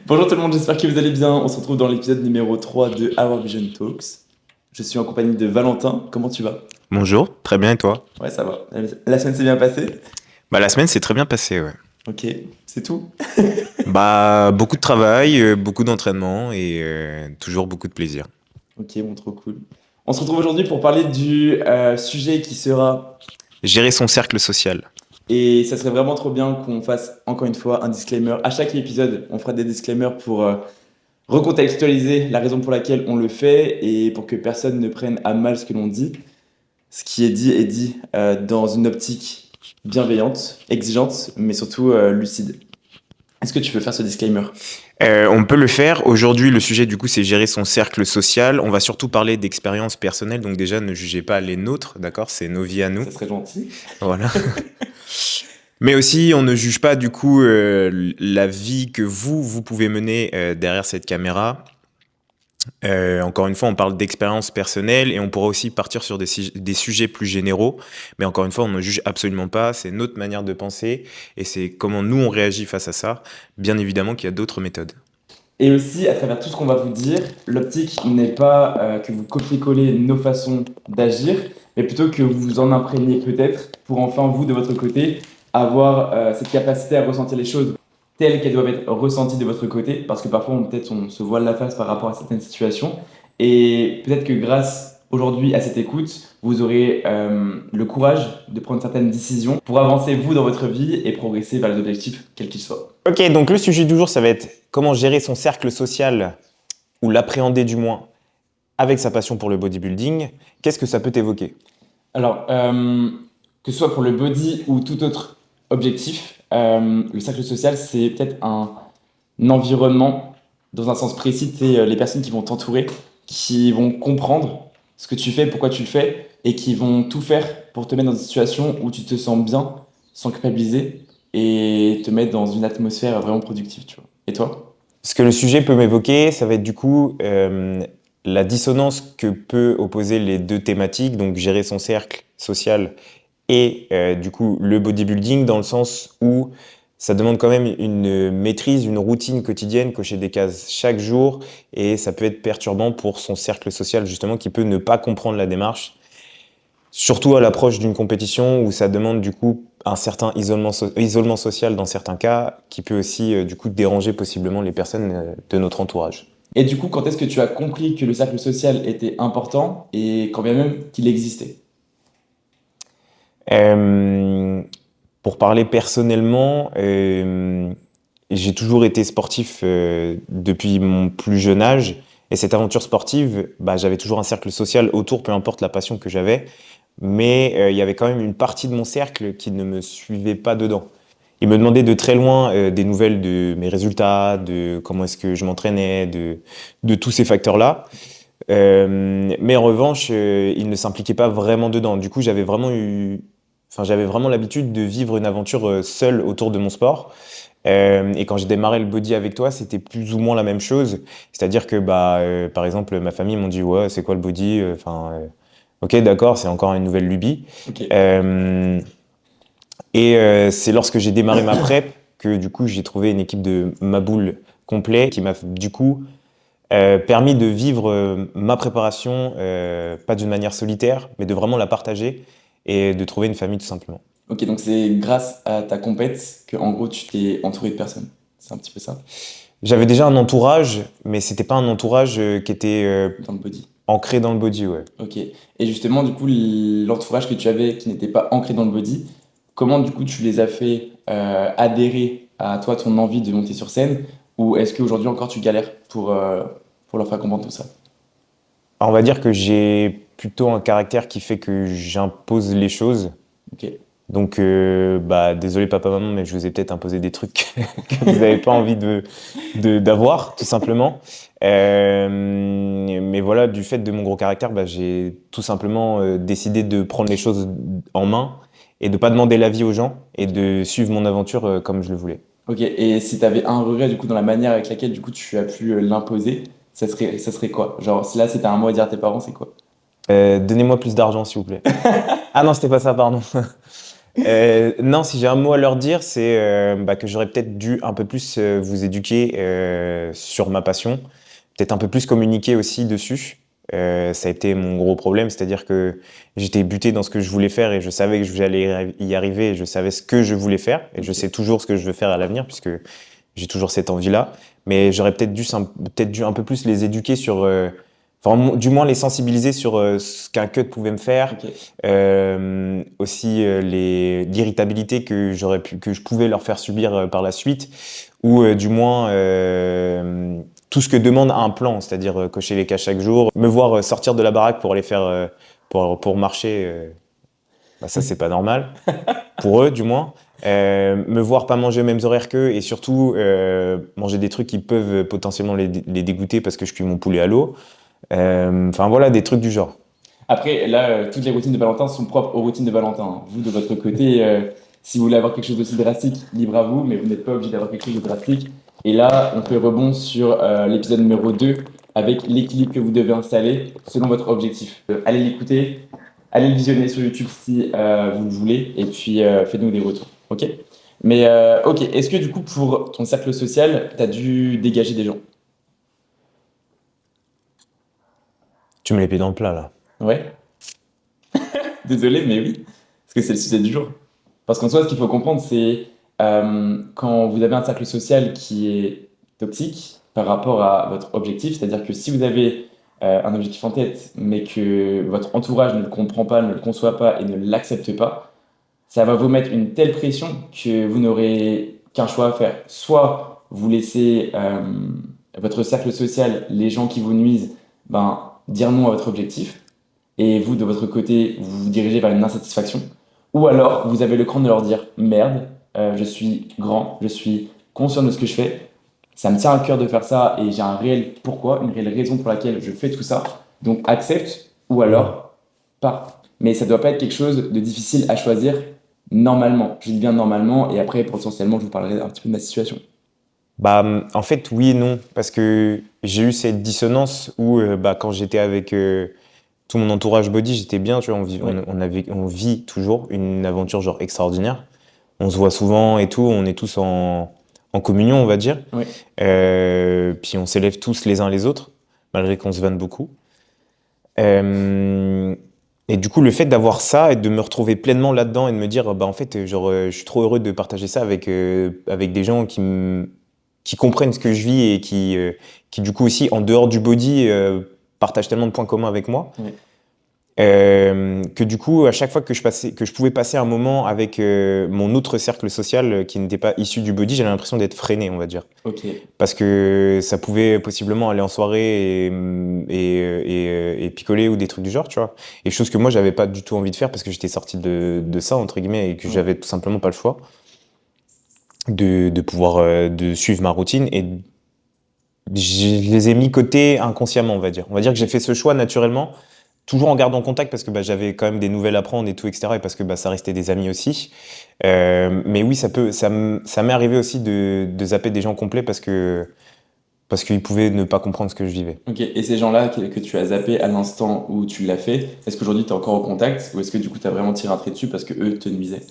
Bonjour tout le monde, j'espère que vous allez bien. On se retrouve dans l'épisode numéro 3 de Our Vision Talks. Je suis en compagnie de Valentin. Comment tu vas? Bonjour, très bien et toi? Ouais, ça va. La semaine s'est bien passée? Bah la semaine s'est très bien passée, ouais. Ok, c'est tout? Bah beaucoup de travail, beaucoup d'entraînement et toujours beaucoup de plaisir. Ok, bon, trop cool. On se retrouve aujourd'hui pour parler du sujet qui sera... Gérer son cercle social. Et ça serait vraiment trop bien qu'on fasse encore une fois un disclaimer. À chaque épisode, on fera des disclaimers pour recontextualiser la raison pour laquelle on le fait et pour que personne ne prenne à mal ce que l'on dit. Ce qui est dit dans une optique bienveillante, exigeante, mais surtout lucide. Est-ce que tu peux faire ce disclaimer? On peut le faire. Aujourd'hui, le sujet du coup, c'est gérer son cercle social. On va surtout parler d'expériences personnelles, donc déjà ne jugez pas les nôtres, d'accord? C'est nos vies à nous. Ça serait gentil. Voilà. Mais aussi, on ne juge pas du coup la vie que vous pouvez mener derrière cette caméra. Encore une fois, on parle d'expérience personnelle et on pourra aussi partir sur des sujets plus généraux. Mais encore une fois, on ne juge absolument pas. C'est notre manière de penser et c'est comment nous on réagit face à ça. Bien évidemment qu'il y a d'autres méthodes. Et aussi, à travers tout ce qu'on va vous dire, l'optique n'est pas que vous copiez-collez nos façons d'agir, mais plutôt que vous vous en imprégniez peut-être pour enfin, vous, de votre côté, avoir cette capacité à ressentir les choses telles qu'elles doivent être ressenties de votre côté, parce que parfois, peut-être, on se voile la face par rapport à certaines situations. Et peut-être que grâce aujourd'hui à cette écoute, vous aurez le courage de prendre certaines décisions pour avancer, vous, dans votre vie et progresser vers les objectifs, quels qu'ils soient. Ok, donc le sujet du jour, ça va être comment gérer son cercle social, ou l'appréhender du moins, avec sa passion pour le bodybuilding. Qu'est-ce que ça peut évoquer? Alors, que ce soit pour le body ou tout autre objectif, le cercle social, c'est peut-être un environnement, dans un sens précis, c'est les personnes qui vont t'entourer, qui vont comprendre ce que tu fais, pourquoi tu le fais, et qui vont tout faire pour te mettre dans une situation où tu te sens bien, sans culpabiliser, et te mettre dans une atmosphère vraiment productive, tu vois. Et toi? Ce que le sujet peut m'évoquer, ça va être du coup la dissonance que peut opposer les deux thématiques, donc gérer son cercle social et du coup le bodybuilding, dans le sens où ça demande quand même une maîtrise, une routine quotidienne, cocher des cases chaque jour, et ça peut être perturbant pour son cercle social justement, qui peut ne pas comprendre la démarche, surtout à l'approche d'une compétition où ça demande du coup un certain isolement social dans certains cas, qui peut aussi du coup déranger possiblement les personnes de notre entourage. Et du coup, quand est-ce que tu as compris que le cercle social était important, et quand bien même qu'il existait? Euh, pour parler personnellement, j'ai toujours été sportif depuis mon plus jeune âge. Et cette aventure sportive, bah, j'avais toujours un cercle social autour, peu importe la passion que j'avais. Mais il y avait quand même une partie de mon cercle qui ne me suivait pas dedans. Il me demandait de très loin des nouvelles de mes résultats, de comment est-ce que je m'entraînais, de tous ces facteurs-là. Mais en revanche, il ne s'impliquait pas vraiment dedans. Du coup, j'avais vraiment l'habitude de vivre une aventure seule autour de mon sport. Et quand j'ai démarré le body avec toi, c'était plus ou moins la même chose. C'est-à-dire que, bah, par exemple, ma famille m'ont dit, ouais, c'est quoi le body? Ok, d'accord, c'est encore une nouvelle lubie. Ok. Euh, c'est lorsque j'ai démarré ma prep que du coup j'ai trouvé une équipe de Maboule complet qui m'a du coup permis de vivre ma préparation, pas d'une manière solitaire, mais de vraiment la partager et de trouver une famille tout simplement. Ok, donc c'est grâce à ta compète que, en gros, tu t'es entouré de personnes. C'est un petit peu ça, J'avais déjà un entourage, mais c'était pas un entourage qui était dans le body. ancré dans le body, ouais. Ok. Et justement, du coup, l'entourage que tu avais qui n'était pas ancré dans le body, comment, du coup, tu les as fait adhérer à toi, ton envie de monter sur scène? Ou est-ce qu'aujourd'hui encore, tu galères pour leur faire comprendre tout ça? Alors, on va dire que j'ai plutôt un caractère qui fait que j'impose les choses. Ok. Donc, bah, désolé papa-maman, mais je vous ai peut-être imposé des trucs que vous n'avez pas envie d'avoir, tout simplement. Mais voilà, du fait de mon gros caractère, bah, j'ai tout simplement décidé de prendre les choses en main et de pas demander l'avis aux gens et de suivre mon aventure comme je le voulais. Ok. Et si tu avais un regret, du coup, dans la manière avec laquelle, du coup, tu as pu l'imposer, ça serait quoi? Genre, si là, c'était un mot à dire à tes parents, c'est quoi? Donnez-moi plus d'argent, s'il vous plaît. Ah non, c'était pas ça, pardon. Non, si j'ai un mot à leur dire, c'est que j'aurais peut-être dû un peu plus vous éduquer sur ma passion, peut-être un peu plus communiquer aussi dessus. Ça a été mon gros problème, c'est-à-dire que j'étais buté dans ce que je voulais faire et je savais que j'allais y arriver et je savais ce que je voulais faire et je Ok. sais toujours ce que je veux faire à l'avenir puisque j'ai toujours cette envie-là. Mais j'aurais peut-être dû un peu plus les éduquer sur, enfin, du moins les sensibiliser sur ce qu'un cut pouvait me faire, Ok. aussi l'irritabilité que je pouvais leur faire subir par la suite, ou du moins tout ce que demande un plan, c'est-à-dire cocher les cases chaque jour, me voir sortir de la baraque pour aller faire pour marcher, ça c'est pas normal pour eux du moins. Me voir pas manger aux mêmes horaires qu'eux et surtout manger des trucs qui peuvent potentiellement les dégoûter parce que je cuis mon poulet à l'eau. Enfin voilà, des trucs du genre. Après, là, toutes les routines de Valentin sont propres aux routines de Valentin, hein. Vous, de votre côté, si vous voulez avoir quelque chose d'aussi drastique, libre à vous, mais vous n'êtes pas obligé d'avoir quelque chose de drastique. Et là, on fait rebond sur l'épisode numéro 2 avec l'équilibre que vous devez installer selon votre objectif. Allez l'écouter, allez le visionner sur YouTube si vous le voulez, et puis faites-nous des retours. Ok? Mais ok, est-ce que du coup, pour ton cercle social, tu as dû dégager des gens? Tu me les pieds dans le plat là. Ouais? Désolé, mais oui, parce que c'est le sujet du jour. Parce qu'en soi, ce qu'il faut comprendre, c'est quand vous avez un cercle social qui est toxique par rapport à votre objectif, c'est-à-dire que si vous avez un objectif en tête, mais que votre entourage ne le comprend pas, ne le conçoit pas et ne l'accepte pas, ça va vous mettre une telle pression que vous n'aurez qu'un choix à faire. Soit vous laissez votre cercle social, les gens qui vous nuisent, dire non à votre objectif, et vous, de votre côté, vous vous dirigez vers une insatisfaction. Ou alors, vous avez le cran de leur dire merde, je suis grand, je suis conscient de ce que je fais, ça me tient à cœur de faire ça et j'ai un réel pourquoi, une réelle raison pour laquelle je fais tout ça. Donc accepte ou alors pas. Mais ça ne doit pas être quelque chose de difficile à choisir normalement. Je dis bien normalement et après potentiellement je vous parlerai un petit peu de ma situation. En fait, oui et non, parce que j'ai eu cette dissonance où, quand j'étais avec tout mon entourage body, j'étais bien, tu vois, Oui, on vit toujours une aventure genre extraordinaire. On se voit souvent et tout, on est tous en communion, on va dire. oui, Puis on s'élève tous les uns les autres, malgré qu'on se vanne beaucoup. Euh, et du coup, le fait d'avoir ça et de me retrouver pleinement là-dedans et de me dire, en fait, je suis trop heureux de partager ça avec des gens qui comprennent ce que je vis et qui du coup aussi, en dehors du body, partagent tellement de points communs avec moi. oui. Que du coup, à chaque fois que je pouvais passer un moment avec mon autre cercle social qui n'était pas issu du body, j'avais l'impression d'être freiné, on va dire. Ok. Parce que ça pouvait possiblement aller en soirée et picoler ou des trucs du genre, tu vois. Et chose que moi, j'avais pas du tout envie de faire parce que j'étais sorti de ça, entre guillemets, et que Ouais. j'avais tout simplement pas le choix de pouvoir de suivre ma routine. Et je les ai mis côté inconsciemment, on va dire. On va dire que j'ai fait ce choix naturellement, toujours en gardant contact parce que j'avais quand même des nouvelles à prendre et tout, etc. Et parce que ça restait des amis aussi. Mais oui, ça m'est arrivé aussi de zapper des gens complets parce qu'ils pouvaient ne pas comprendre ce que je vivais. Ok, et ces gens-là que tu as zappé à l'instant où tu l'as fait, est-ce qu'aujourd'hui tu es encore au contact ou est-ce que du coup tu as vraiment tiré un trait dessus parce que eux te nuisaient?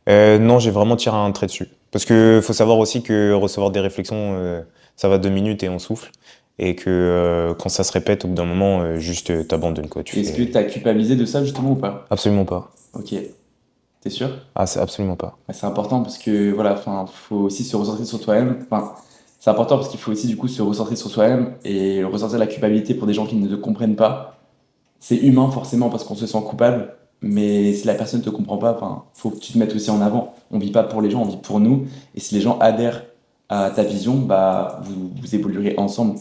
Non, j'ai vraiment tiré un trait dessus. Parce que faut savoir aussi que recevoir des réflexions, ça va 2 minutes et on souffle. Et que quand ça se répète, au bout d'un moment, juste t'abandonnes, quoi. Tu Est-ce que fais tu as culpabilisé de ça justement ou pas? absolument pas. Ok, t'es sûr? Ah, c'est absolument pas. Ouais, c'est important parce que voilà, enfin, faut aussi se recentrer sur toi-même. Enfin, c'est important parce qu'il faut aussi du coup se recentrer sur soi-même et ressentir la culpabilité pour des gens qui ne te comprennent pas. C'est humain forcément parce qu'on se sent coupable, mais si la personne ne te comprend pas, enfin, faut que tu te mettes aussi en avant. On vit pas pour les gens, on vit pour nous. Et si les gens adhèrent à ta vision, vous évoluerez ensemble.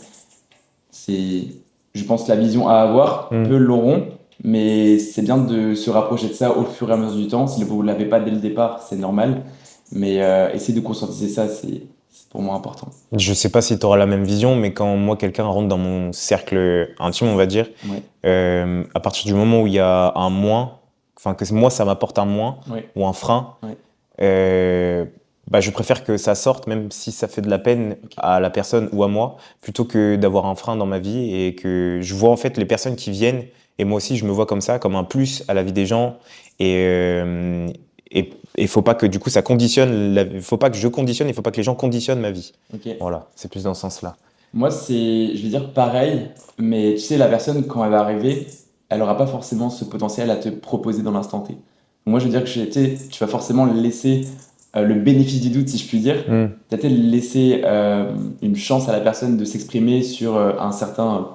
C'est, je pense, la vision à avoir. Hmm. Peu l'auront, mais c'est bien de se rapprocher de ça au fur et à mesure du temps. Si vous ne l'avez pas dès le départ, c'est normal. Mais essayer de conscientiser ça, c'est pour moi important. Je sais pas si tu auras la même vision, mais quand moi, quelqu'un rentre dans mon cercle intime, on va dire, Ouais, à partir du moment où il y a un moins, enfin que moi, ça m'apporte un moins ouais, ou un frein, ouais. je préfère que ça sorte, même si ça fait de la peine Ok. à la personne ou à moi, plutôt que d'avoir un frein dans ma vie et que je vois en fait les personnes qui viennent, et moi aussi je me vois comme ça, comme un plus à la vie des gens, et, euh, et faut pas que du coup ça conditionne, faut pas que je conditionne, il faut pas que les gens conditionnent ma vie. Ok. Voilà, c'est plus dans ce sens-là. Moi, je vais dire pareil, mais tu sais, la personne, quand elle va arriver, elle aura pas forcément ce potentiel à te proposer dans l'instant T. Moi, je veux dire que tu vas forcément laisser le bénéfice du doute, si je puis dire. Hmm. Tu vas peut-être laisser une chance à la personne de s'exprimer sur un certain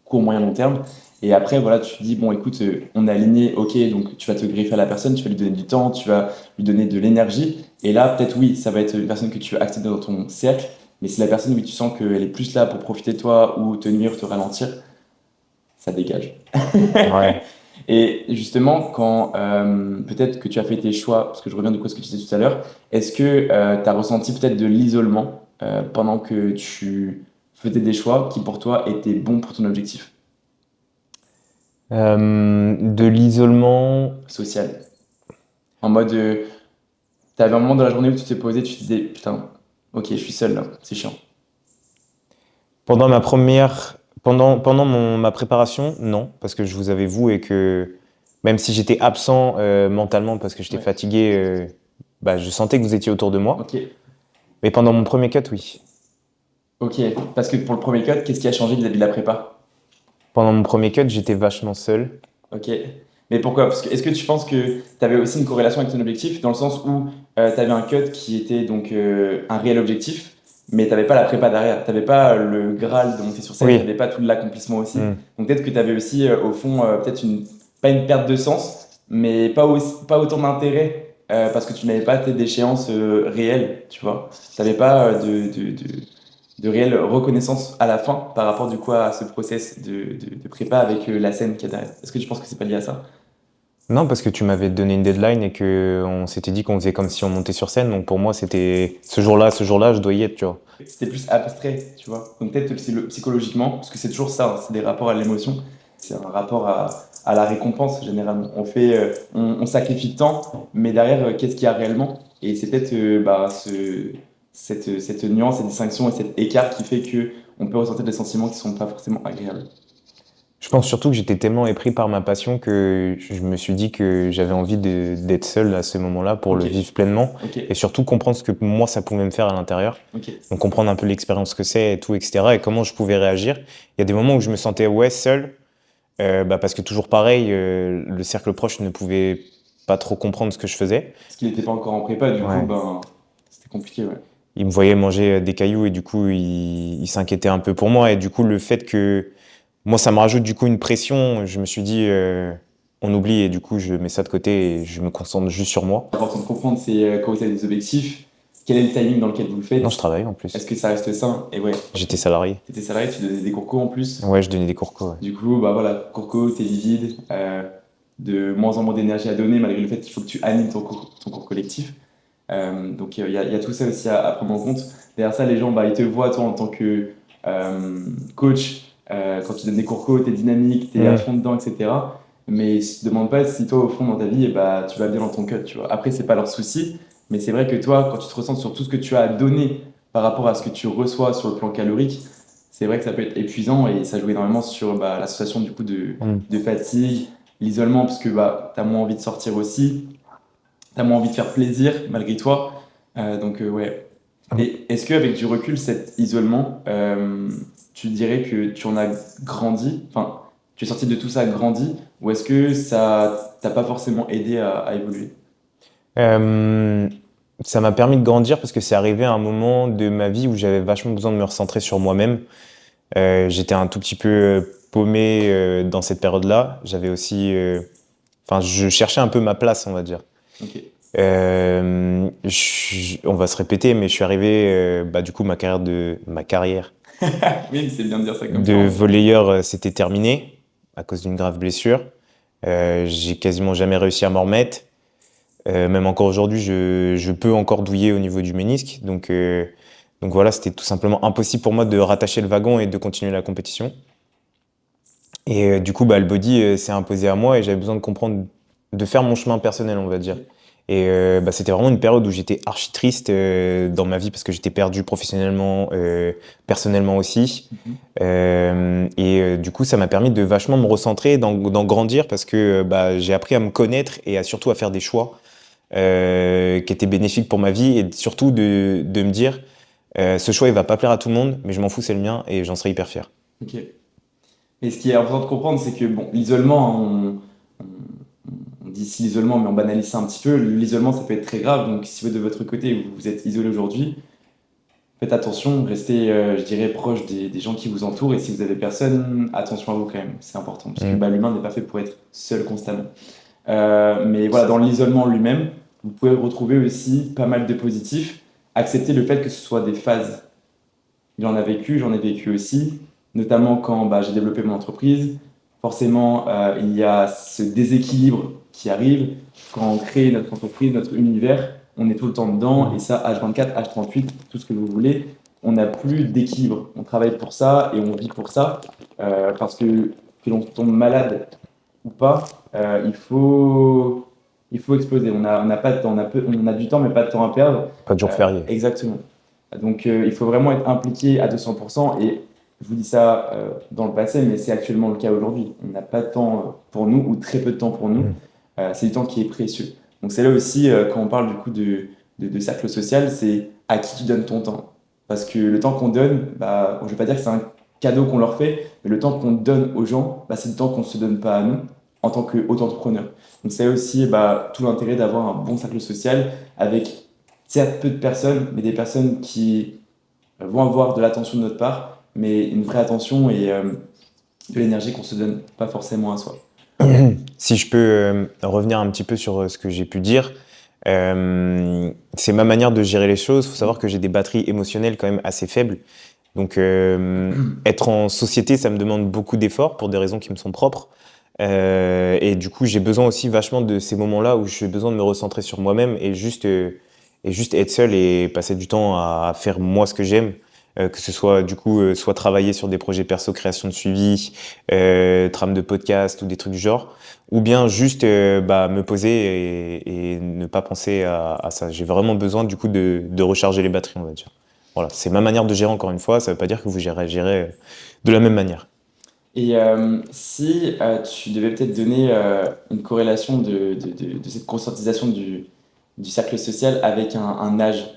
court, moyen, long terme. Et après, voilà, tu te dis, bon, écoute, on est aligné, ok, donc tu vas te greffer à la personne, tu vas lui donner du temps, tu vas lui donner de l'énergie. Et là, peut-être, oui, ça va être une personne que tu vas accepter dans ton cercle. Mais si la personne, oui, tu sens qu'elle est plus là pour profiter de toi ou te nuire, te ralentir, ça dégage. Ouais. Et justement, quand peut-être que tu as fait tes choix, parce que je reviens de quoi ce que tu disais tout à l'heure, est-ce que tu as ressenti peut-être de l'isolement pendant que tu faisais des choix qui pour toi étaient bons pour ton objectif De l'isolement. social? En mode, tu avais un moment dans la journée où tu t'es posé, tu te disais, putain, ok, je suis seul là, c'est chiant. Pendant ma préparation, non, parce que je vous avais vous et que même si j'étais absent mentalement parce que j'étais Ouais. fatigué, bah, je sentais que vous étiez autour de moi. Ok, Mais pendant mon premier cut, oui. ok. Parce que pour le premier cut, qu'est-ce qui a changé vis-à-vis de la prépa? Pendant mon premier cut, j'étais vachement seul. Ok. Mais pourquoi? Parce que est-ce que tu penses que tu avais aussi une corrélation avec ton objectif, dans le sens où tu avais un cut qui était donc un réel objectif, mais tu n'avais pas la prépa derrière, tu n'avais pas le Graal de monter sur scène, tu Oui. n'avais pas tout l'accomplissement aussi. Hmm. Donc peut-être que tu avais aussi au fond peut-être pas une perte de sens, mais pas autant d'intérêt parce que tu n'avais pas tes déchéances réelles, tu vois. Tu n'avais pas de réelle reconnaissance à la fin par rapport du coup à ce process de prépa avec la scène qu'il y a derrière. Est-ce que tu penses que c'est pas lié à ça? Non, parce que tu m'avais donné une deadline et que on s'était dit qu'on faisait comme si on montait sur scène. Donc pour moi, c'était ce jour-là, je dois y être, tu vois. C'était plus abstrait, tu vois. Donc peut-être que psychologiquement, parce que c'est toujours ça, hein, c'est des rapports à l'émotion, c'est un rapport à la récompense généralement. On sacrifie tant, mais derrière, qu'est-ce qu'il y a réellement? Et c'est peut-être cette nuance, cette distinction et cet écart qui fait que on peut ressentir des sentiments qui sont pas forcément agréables. Je pense surtout que j'étais tellement épris par ma passion que je me suis dit que j'avais envie d'être seul à ce moment-là pour le Ok, vivre pleinement ok, et surtout comprendre ce que moi ça pouvait me faire à l'intérieur. ok. Donc comprendre un peu l'expérience que c'est et tout, etc. et comment je pouvais réagir. Il y a des moments où je me sentais ouais seul, bah, parce que toujours pareil, le cercle proche ne pouvait pas trop comprendre ce que je faisais. Parce qu'il n'était pas encore en prépa, du coup, Ouais. ben, c'était compliqué, ouais. Il me voyait manger des cailloux et du coup il s'inquiétait un peu pour moi et du coup le fait que moi ça me rajoute du coup une pression, je me suis dit on oublie et du coup je mets ça de côté et je me concentre juste sur moi. L'important de comprendre, c'est quand vous avez des objectifs, quel est le timing dans lequel vous le Non, je faites, travaille en plus. est-ce que ça reste sain? Et ouais, J'étais salarié. tu étais salarié, tu donnais des cours co en plus. Ouais, je donnais des cours co, ouais. Du coup, bah voilà, cours co, t'es livide, de moins en moins d'énergie à donner, malgré le fait qu'il faut que tu animes ton cours collectif. Donc il y a tout ça aussi à prendre en compte. Derrière ça, les gens, bah, ils te voient toi en tant que coach, quand tu donnes des cours co, t'es dynamique, t'es à fond dedans, etc. Mais ils se demandent pas si toi, au fond, dans ta vie, eh bah, tu vas bien dans ton cut, tu vois. Après, c'est pas leur souci, mais c'est vrai que toi, quand tu te ressens sur tout ce que tu as à donner par rapport à ce que tu reçois sur le plan calorique, c'est vrai que ça peut être épuisant et ça joue énormément sur bah, l'association du coup de fatigue, l'isolement, parce que bah, tu as moins envie de sortir aussi, tu as moins envie de faire plaisir malgré toi. Ouais. Et est-ce qu'avec du recul, cet isolement, tu dirais que tu en as grandi, enfin, tu es sorti de tout ça grandi, ou est-ce que ça t'a pas forcément aidé à évoluer? Euh, Ça m'a permis de grandir parce que c'est arrivé à un moment de ma vie où j'avais vachement besoin de me recentrer sur moi-même. J'étais un tout petit peu paumé dans cette période-là. J'avais aussi, enfin, je cherchais un peu ma place, on va dire. Ok. On va se répéter, mais je suis arrivé, bah, du coup, ma carrière Oui, c'est bien de dire ça comme ça. de volleyeur s'était terminée à cause d'une grave blessure. J'ai quasiment jamais réussi à m'en remettre. Même encore aujourd'hui, je peux encore douiller au niveau du ménisque. Donc voilà, c'était tout simplement impossible pour moi de rattacher le wagon et de continuer la compétition. Et du coup, bah, le body s'est imposé à moi et j'avais besoin de comprendre, de faire mon chemin personnel, on va dire. Et bah, c'était vraiment une période où j'étais archi triste dans ma vie parce que j'étais perdu professionnellement, personnellement aussi. Mhm. Du coup, ça m'a permis de vachement me recentrer, d'en grandir parce que bah, j'ai appris à me connaître et surtout à faire des choix qui était bénéfique pour ma vie et surtout de me dire ce choix il va pas plaire à tout le monde, mais je m'en fous, c'est le mien et j'en serais hyper fier. Ok. Et ce qui est important de comprendre, c'est que bon, l'isolement, on dit ici l'isolement, mais on banalise ça un petit peu. L'isolement, ça peut être très grave. Donc, si vous, de votre côté, vous êtes isolé aujourd'hui, faites attention, restez, je dirais, proche des gens qui vous entourent. Et si vous avez personne, attention à vous quand même. C'est important. Parce que Mm. bah, l'humain n'est pas fait pour être seul constamment. Mais voilà, dans l'isolement lui-même, vous pouvez retrouver aussi pas mal de positifs. Accepter le fait que ce soit des phases. J'en ai vécu aussi, notamment quand bah, j'ai développé mon entreprise. Forcément, il y a ce déséquilibre qui arrive. Quand on crée notre entreprise, notre univers, on est tout le temps dedans, et ça, H24, H38, tout ce que vous voulez, on n'a plus d'équilibre. On travaille pour ça et on vit pour ça, parce que l'on tombe malade ou pas, il faut exploser. On n'a pas de temps, on a du temps, mais pas de temps à perdre. Pas de jour férié. Exactement. Donc, il faut vraiment être impliqué à 200%. Et je vous dis ça dans le passé, mais c'est actuellement le cas aujourd'hui. On n'a pas de temps pour nous, ou très peu de temps pour nous. Mm. C'est du temps qui est précieux. Donc, c'est là aussi, quand on parle du coup de cercle social, c'est à qui tu donnes ton temps. Parce que le temps qu'on donne, bah, je ne vais pas dire que c'est un cadeau qu'on leur fait, mais le temps qu'on donne aux gens, bah, c'est le temps qu'on ne se donne pas à nous en tant qu'auto-entrepreneur. Donc, c'est aussi bah, tout l'intérêt d'avoir un bon cercle social avec certes peu de personnes, mais des personnes qui vont avoir de l'attention de notre part, mais une vraie attention et de l'énergie qu'on se donne pas forcément à soi. Si je peux revenir un petit peu sur ce que j'ai pu dire, c'est ma manière de gérer les choses. Il faut savoir que j'ai des batteries émotionnelles quand même assez faibles. Donc, être en société, ça me demande beaucoup d'efforts pour des raisons qui me sont propres. Et du coup, j'ai besoin aussi vachement de ces moments-là où j'ai besoin de me recentrer sur moi-même et juste être seul et passer du temps à faire moi ce que j'aime. Que ce soit du coup soit travailler sur des projets perso, création de suivi, trame de podcast ou des trucs du genre, ou bien juste bah, me poser et ne pas penser à ça. J'ai vraiment besoin du coup de recharger les batteries, on va dire. Voilà, c'est ma manière de gérer encore une fois, ça veut pas dire que vous gérez de la même manière. Et si tu devais peut-être donner une corrélation de cette conscientisation du cercle social avec un âge,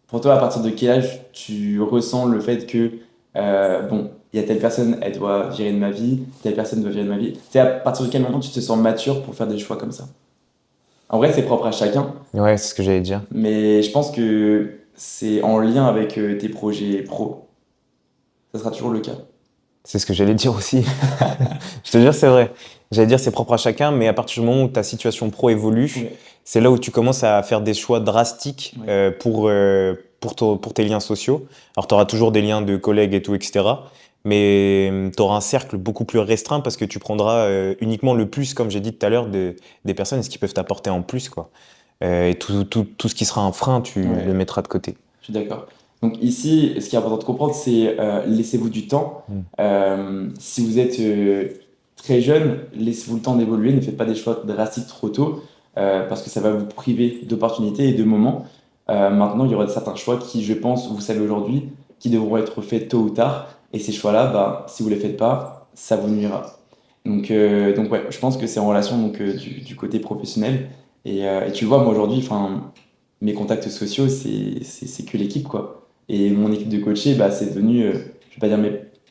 pour toi, à partir de quel âge tu ressens le fait que, bon, il y a telle personne, elle doit virer de ma vie, telle personne doit virer de ma vie. C'est à partir de quel moment tu te sens mature pour faire des choix comme ça? En vrai, c'est propre à chacun, Ouais, c'est ce que j'allais dire. mais je pense que c'est en lien avec tes projets pro. Ça sera toujours le cas. C'est ce que j'allais dire aussi. Je te jure, c'est vrai. J'allais dire c'est propre à chacun, mais à partir du moment où ta situation pro évolue, Ouais. c'est là où tu commences à faire des choix drastiques Ouais. pour tes liens sociaux. Alors, tu auras toujours des liens de collègues et tout, etc. Mais tu auras un cercle beaucoup plus restreint parce que tu prendras uniquement le plus, comme j'ai dit tout à l'heure, des personnes, ce qui peuvent t'apporter en plus, quoi. Et tout ce qui sera un frein, tu Ouais. le mettras de côté. Je suis d'accord. Donc ici, ce qui est important de comprendre, c'est laissez-vous du temps. Mm. Si vous êtes très jeune, laissez-vous le temps d'évoluer. Ne faites pas des choix drastiques trop tôt parce que ça va vous priver d'opportunités et de moments. Maintenant, il y aura certains choix qui, je pense, vous savez aujourd'hui, qui devront être faits tôt ou tard. Et ces choix-là, bah, si vous ne les faites pas, ça vous nuira. Donc ouais, je pense que c'est en relation donc, du côté professionnel. Et tu vois, moi aujourd'hui, enfin mes contacts sociaux, c'est que l'équipe, quoi. Et mon équipe de coachés, bah, c'est devenu, je vais pas dire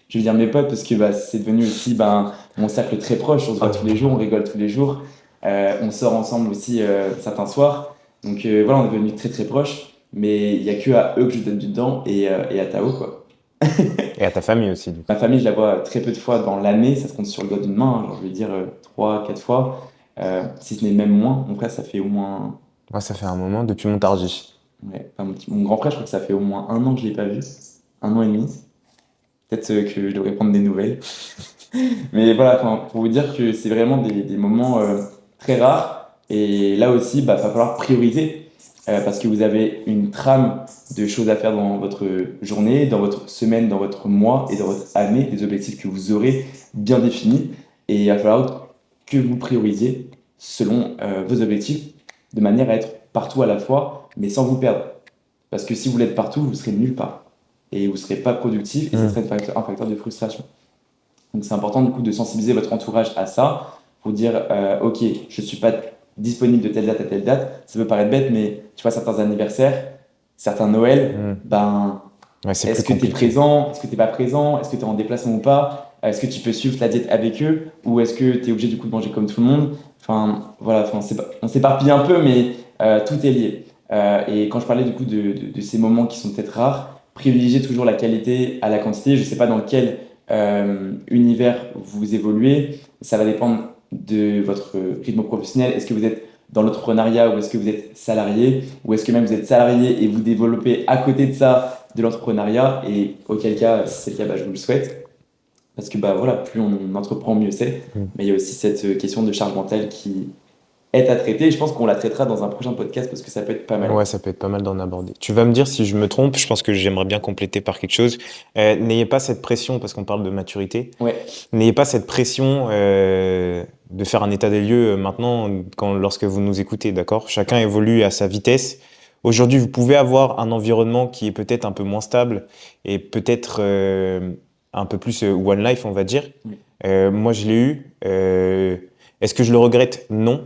je vais dire mes potes, parce que bah, c'est devenu aussi ben, mon cercle très proche. On se voit tous les jours, on rigole tous les jours. On sort ensemble aussi certains soirs. Donc voilà, on est devenus très très proches. Mais il n'y a que à eux que je donne du temps et à Tao, quoi. Et à ta famille aussi, du coup. Ma famille, je la vois très peu de fois dans l'année, ça se compte sur le doigt d'une main, genre, je vais dire 3, 4 fois, si ce n'est même moins. Mon frère, ça fait au moins. Moi, ça fait un moment, depuis Montargis. Ouais, enfin, mon grand frère, je crois que ça fait au moins 1 an que je ne l'ai pas vu. 1 an et demi. Peut-être que je devrais prendre des nouvelles. Mais voilà, enfin, pour vous dire que c'est vraiment des moments très rares. Et là aussi, bah, va falloir prioriser. Parce que vous avez une trame de choses à faire dans votre journée, dans votre semaine, dans votre mois et dans votre année, des objectifs que vous aurez bien définis. Et il va falloir que vous priorisiez selon vos objectifs, de manière à être partout à la fois, mais sans vous perdre. Parce que si vous l'êtes partout, vous serez nulle part. Et vous ne serez pas productif et ça serait un facteur de frustration. Donc c'est important du coup de sensibiliser votre entourage à ça pour dire ok, je ne suis pas disponible de telle date à telle date. Ça peut paraître bête, mais tu vois, certains anniversaires, certains Noël, ben, Ouais, c'est plus est-ce que tu es compliqué. présent? Est-ce que tu n'es pas présent? Est-ce que tu es en déplacement ou pas? Est-ce que tu peux suivre ta diète avec eux? Ou est-ce que tu es obligé du coup de manger comme tout le monde? Enfin, voilà, enfin, on s'éparpille un peu, mais tout est lié. Et quand je parlais du coup de ces moments qui sont peut-être rares, privilégiez toujours la qualité à la quantité. Je ne sais pas dans quel univers vous évoluez. Ça va dépendre de votre rythme professionnel. Est-ce que vous êtes dans l'entrepreneuriat ou est-ce que vous êtes salarié? Ou est-ce que même vous êtes salarié et vous développez à côté de ça de l'entrepreneuriat? Et auquel cas, si c'est le cas, bah, je vous le souhaite. Parce que bah, voilà, plus on entreprend, mieux c'est. Mm. Mais il y a aussi cette question de charge mentale qui est à traiter. Et je pense qu'on la traitera dans un prochain podcast parce que ça peut être pas mal. Ouais, ça peut être pas mal d'en aborder. Tu vas me dire si je me trompe, je pense que j'aimerais bien compléter par quelque chose. N'ayez pas cette pression, parce qu'on parle de maturité, Ouais, n'ayez pas cette pression de faire un état des lieux maintenant lorsque vous nous écoutez, d'accord? Chacun évolue à sa vitesse. Aujourd'hui, vous pouvez avoir un environnement qui est peut-être un peu moins stable et peut-être un peu plus one life, on va dire. oui. Moi, je l'ai eu. Est-ce que je le regrette? Non.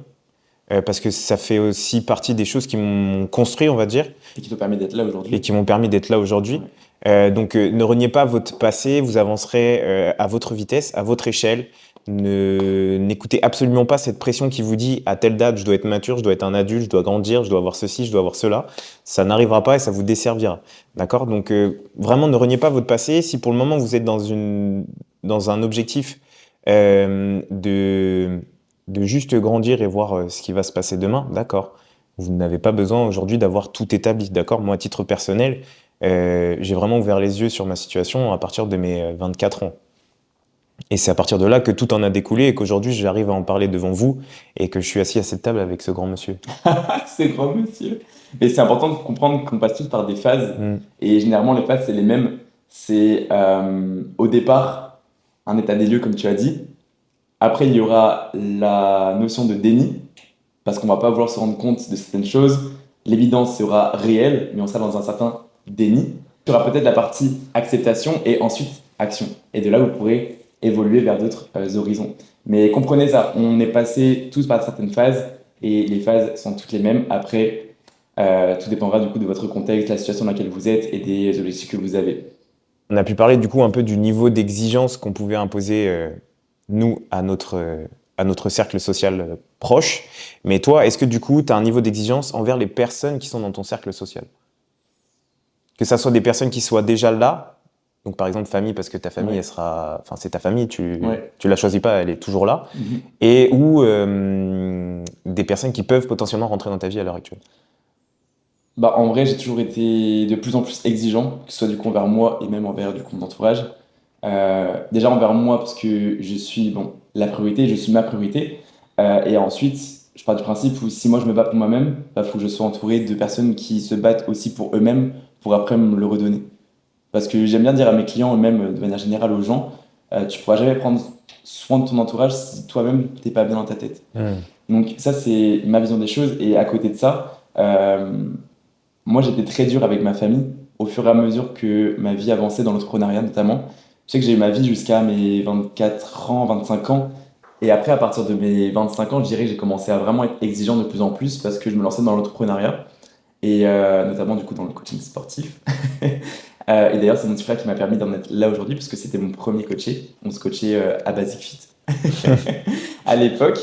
Parce que ça fait aussi partie des choses qui m'ont construit, on va dire, Et qui te permet d'être là et aujourd'hui. qui m'ont permis d'être là aujourd'hui. Ouais. Donc, ne reniez pas votre passé, vous avancerez à votre vitesse, à votre échelle. N'écoutez absolument pas cette pression qui vous dit à telle date, je dois être mature, je dois être un adulte, je dois grandir, je dois avoir ceci, je dois avoir cela. Ça n'arrivera pas et ça vous desservira. D'accord? Donc, vraiment, ne reniez pas votre passé. Si pour le moment vous êtes dans un objectif de juste grandir et voir ce qui va se passer demain, d'accord? Vous n'avez pas besoin aujourd'hui d'avoir tout établi, d'accord? Moi, à titre personnel, j'ai vraiment ouvert les yeux sur ma situation à partir de mes 24 ans. Et c'est à partir de là que tout en a découlé et qu'aujourd'hui j'arrive à en parler devant vous et que je suis assis à cette table avec ce grand monsieur. C'est grand monsieur. Mais c'est important de comprendre qu'on passe tous par des phases. Mm. Et généralement, les phases, c'est les mêmes. C'est au départ un état des lieux, comme tu as dit. Après, il y aura la notion de déni, parce qu'on va pas vouloir se rendre compte de certaines choses. L'évidence sera réelle, mais on sera dans un certain déni. Il y aura peut-être la partie acceptation et ensuite action. Et de là, vous pourrez évoluer vers d'autres horizons. Mais comprenez ça, on est passé tous par certaines phases et les phases sont toutes les mêmes. Après, tout dépendra du coup de votre contexte, la situation dans laquelle vous êtes et des objectifs que vous avez. On a pu parler du coup un peu du niveau d'exigence qu'on pouvait imposer, nous, à notre cercle social proche. Mais toi, est-ce que du coup, tu as un niveau d'exigence envers les personnes qui sont dans ton cercle social? Que ça soit des personnes qui soient déjà là, donc par exemple famille, parce que ta famille, Ouais. elle sera, enfin c'est ta famille, Ouais. tu la choisis pas, elle est toujours là, Mhm. et ou des personnes qui peuvent potentiellement rentrer dans ta vie à l'heure actuelle. Bah, en vrai, j'ai toujours été de plus en plus exigeant, que ce soit du coup envers moi et même envers du coup mon entourage. Déjà envers moi parce que je suis bon, la priorité, je suis ma priorité. Et ensuite, je pars du principe où si moi je me bats pour moi-même, il faut que je sois entouré de personnes qui se battent aussi pour eux-mêmes pour après me le redonner. Parce que j'aime bien dire à mes clients, et même de manière générale aux gens, tu pourras jamais prendre soin de ton entourage si toi-même t'es pas bien dans ta tête. Hmm. Donc ça, c'est ma vision des choses. Et à côté de ça, moi, j'étais très dur avec ma famille au fur et à mesure que ma vie avançait dans l'entrepreneuriat notamment. Je sais que j'ai eu ma vie jusqu'à mes 24 ans, 25 ans. Et après, à partir de mes 25 ans, je dirais que j'ai commencé à vraiment être exigeant de plus en plus parce que je me lançais dans l'entrepreneuriat et notamment du coup dans le coaching sportif. Et d'ailleurs, c'est mon petit frère qui m'a permis d'en être là aujourd'hui parce que c'était mon premier coaché. On se coachait à Basic Fit à l'époque.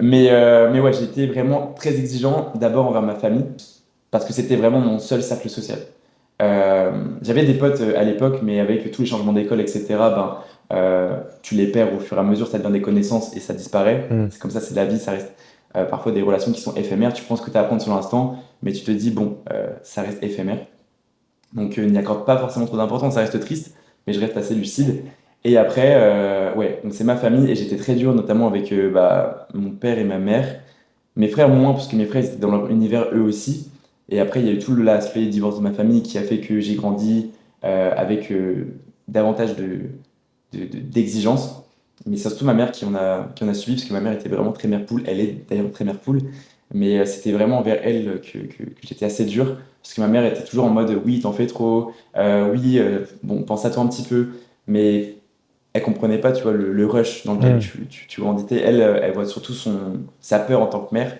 Mais ouais, j'étais vraiment très exigeant d'abord envers ma famille parce que c'était vraiment mon seul cercle social. J'avais des potes à l'époque, mais avec tous les changements d'école, etc., tu les perds au fur et à mesure, ça devient des connaissances et ça disparaît. Hmm. C'est comme ça, c'est de la vie, ça reste parfois des relations qui sont éphémères. Tu penses que tu as à apprendre sur l'instant, mais tu te dis, bon, ça reste éphémère. Donc n'y accorde pas forcément trop d'importance, ça reste triste, mais je reste assez lucide. Et après, ouais, donc c'est ma famille et j'étais très dur, notamment avec mon père et ma mère. Mes frères moins, parce que mes frères ils étaient dans leur univers eux aussi. Et après, il y a eu tout l'aspect divorce de ma famille qui a fait que j'ai grandi avec davantage d'exigences. Mais c'est surtout ma mère qui en a suivi, parce que ma mère était vraiment très mère poule. Elle est d'ailleurs très mère poule. Mais c'était vraiment envers elle que j'étais assez dur. Parce que ma mère était toujours en mode oui, t'en fais trop, oui, bon, pense à toi un petit peu. Mais elle comprenait pas, tu vois, le rush dans lequel Hmm. tu grandissais. Elle, elle voit surtout sa peur en tant que mère.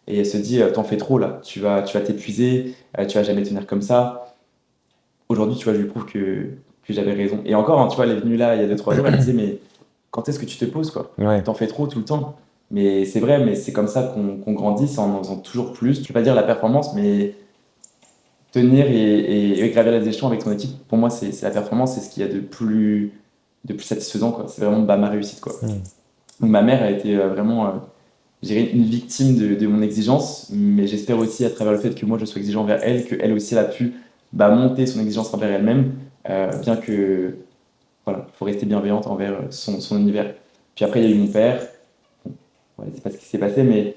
et elle se dit t'en fais trop là, tu vas t'épuiser, tu vas jamais tenir comme ça. Aujourd'hui, tu vois, je lui prouve que j'avais raison. Et encore, hein, tu vois, elle est venue là il y a 2-3 jours, elle me disait, mais quand est-ce que tu te poses, quoi? Ouais, T'en fais trop tout le temps. Mais c'est vrai, mais c'est comme ça qu'on grandit, c'est en faisant toujours plus. Je ne vais pas dire la performance, mais tenir et gravir les échelons avec ton équipe, pour moi, c'est la performance, c'est ce qu'il y a de plus satisfaisant, quoi. C'est vraiment ma réussite, quoi. mm, Donc ma mère a été vraiment, je dirais, une victime de mon exigence, mais j'espère aussi à travers le fait que moi je sois exigeant envers elle, qu'elle aussi elle a pu monter son exigence envers elle-même, bien que, voilà, il faut rester bienveillante envers son univers. Puis après, il y a eu mon père. Bon, voilà, c'est pas ce qui s'est passé, mais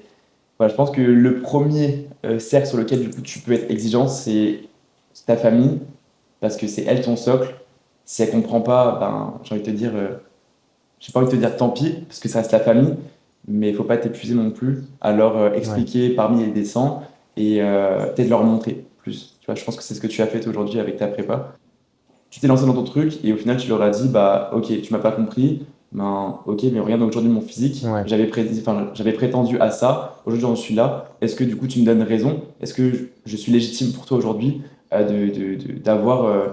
voilà, je pense que le premier cercle sur lequel du coup tu peux être exigeant, c'est ta famille, parce que c'est elle ton socle. Si elle comprend pas, ben, j'ai envie de te dire, j'ai pas envie de te dire tant pis, parce que ça reste la famille, mais il faut pas t'épuiser non plus à leur ouais. expliquer parmi les dessins et peut-être leur montrer plus. Tu vois, je pense que c'est ce que tu as fait aujourd'hui avec ta prépa. Tu t'es lancé dans ton truc et au final tu leur as dit bah ok, tu m'as pas compris, ben ok, mais regarde aujourd'hui mon physique, Ouais. j'avais prétendu à ça, aujourd'hui j'en suis là, est-ce que du coup tu me donnes raison, est-ce que je suis légitime pour toi aujourd'hui d'avoir euh,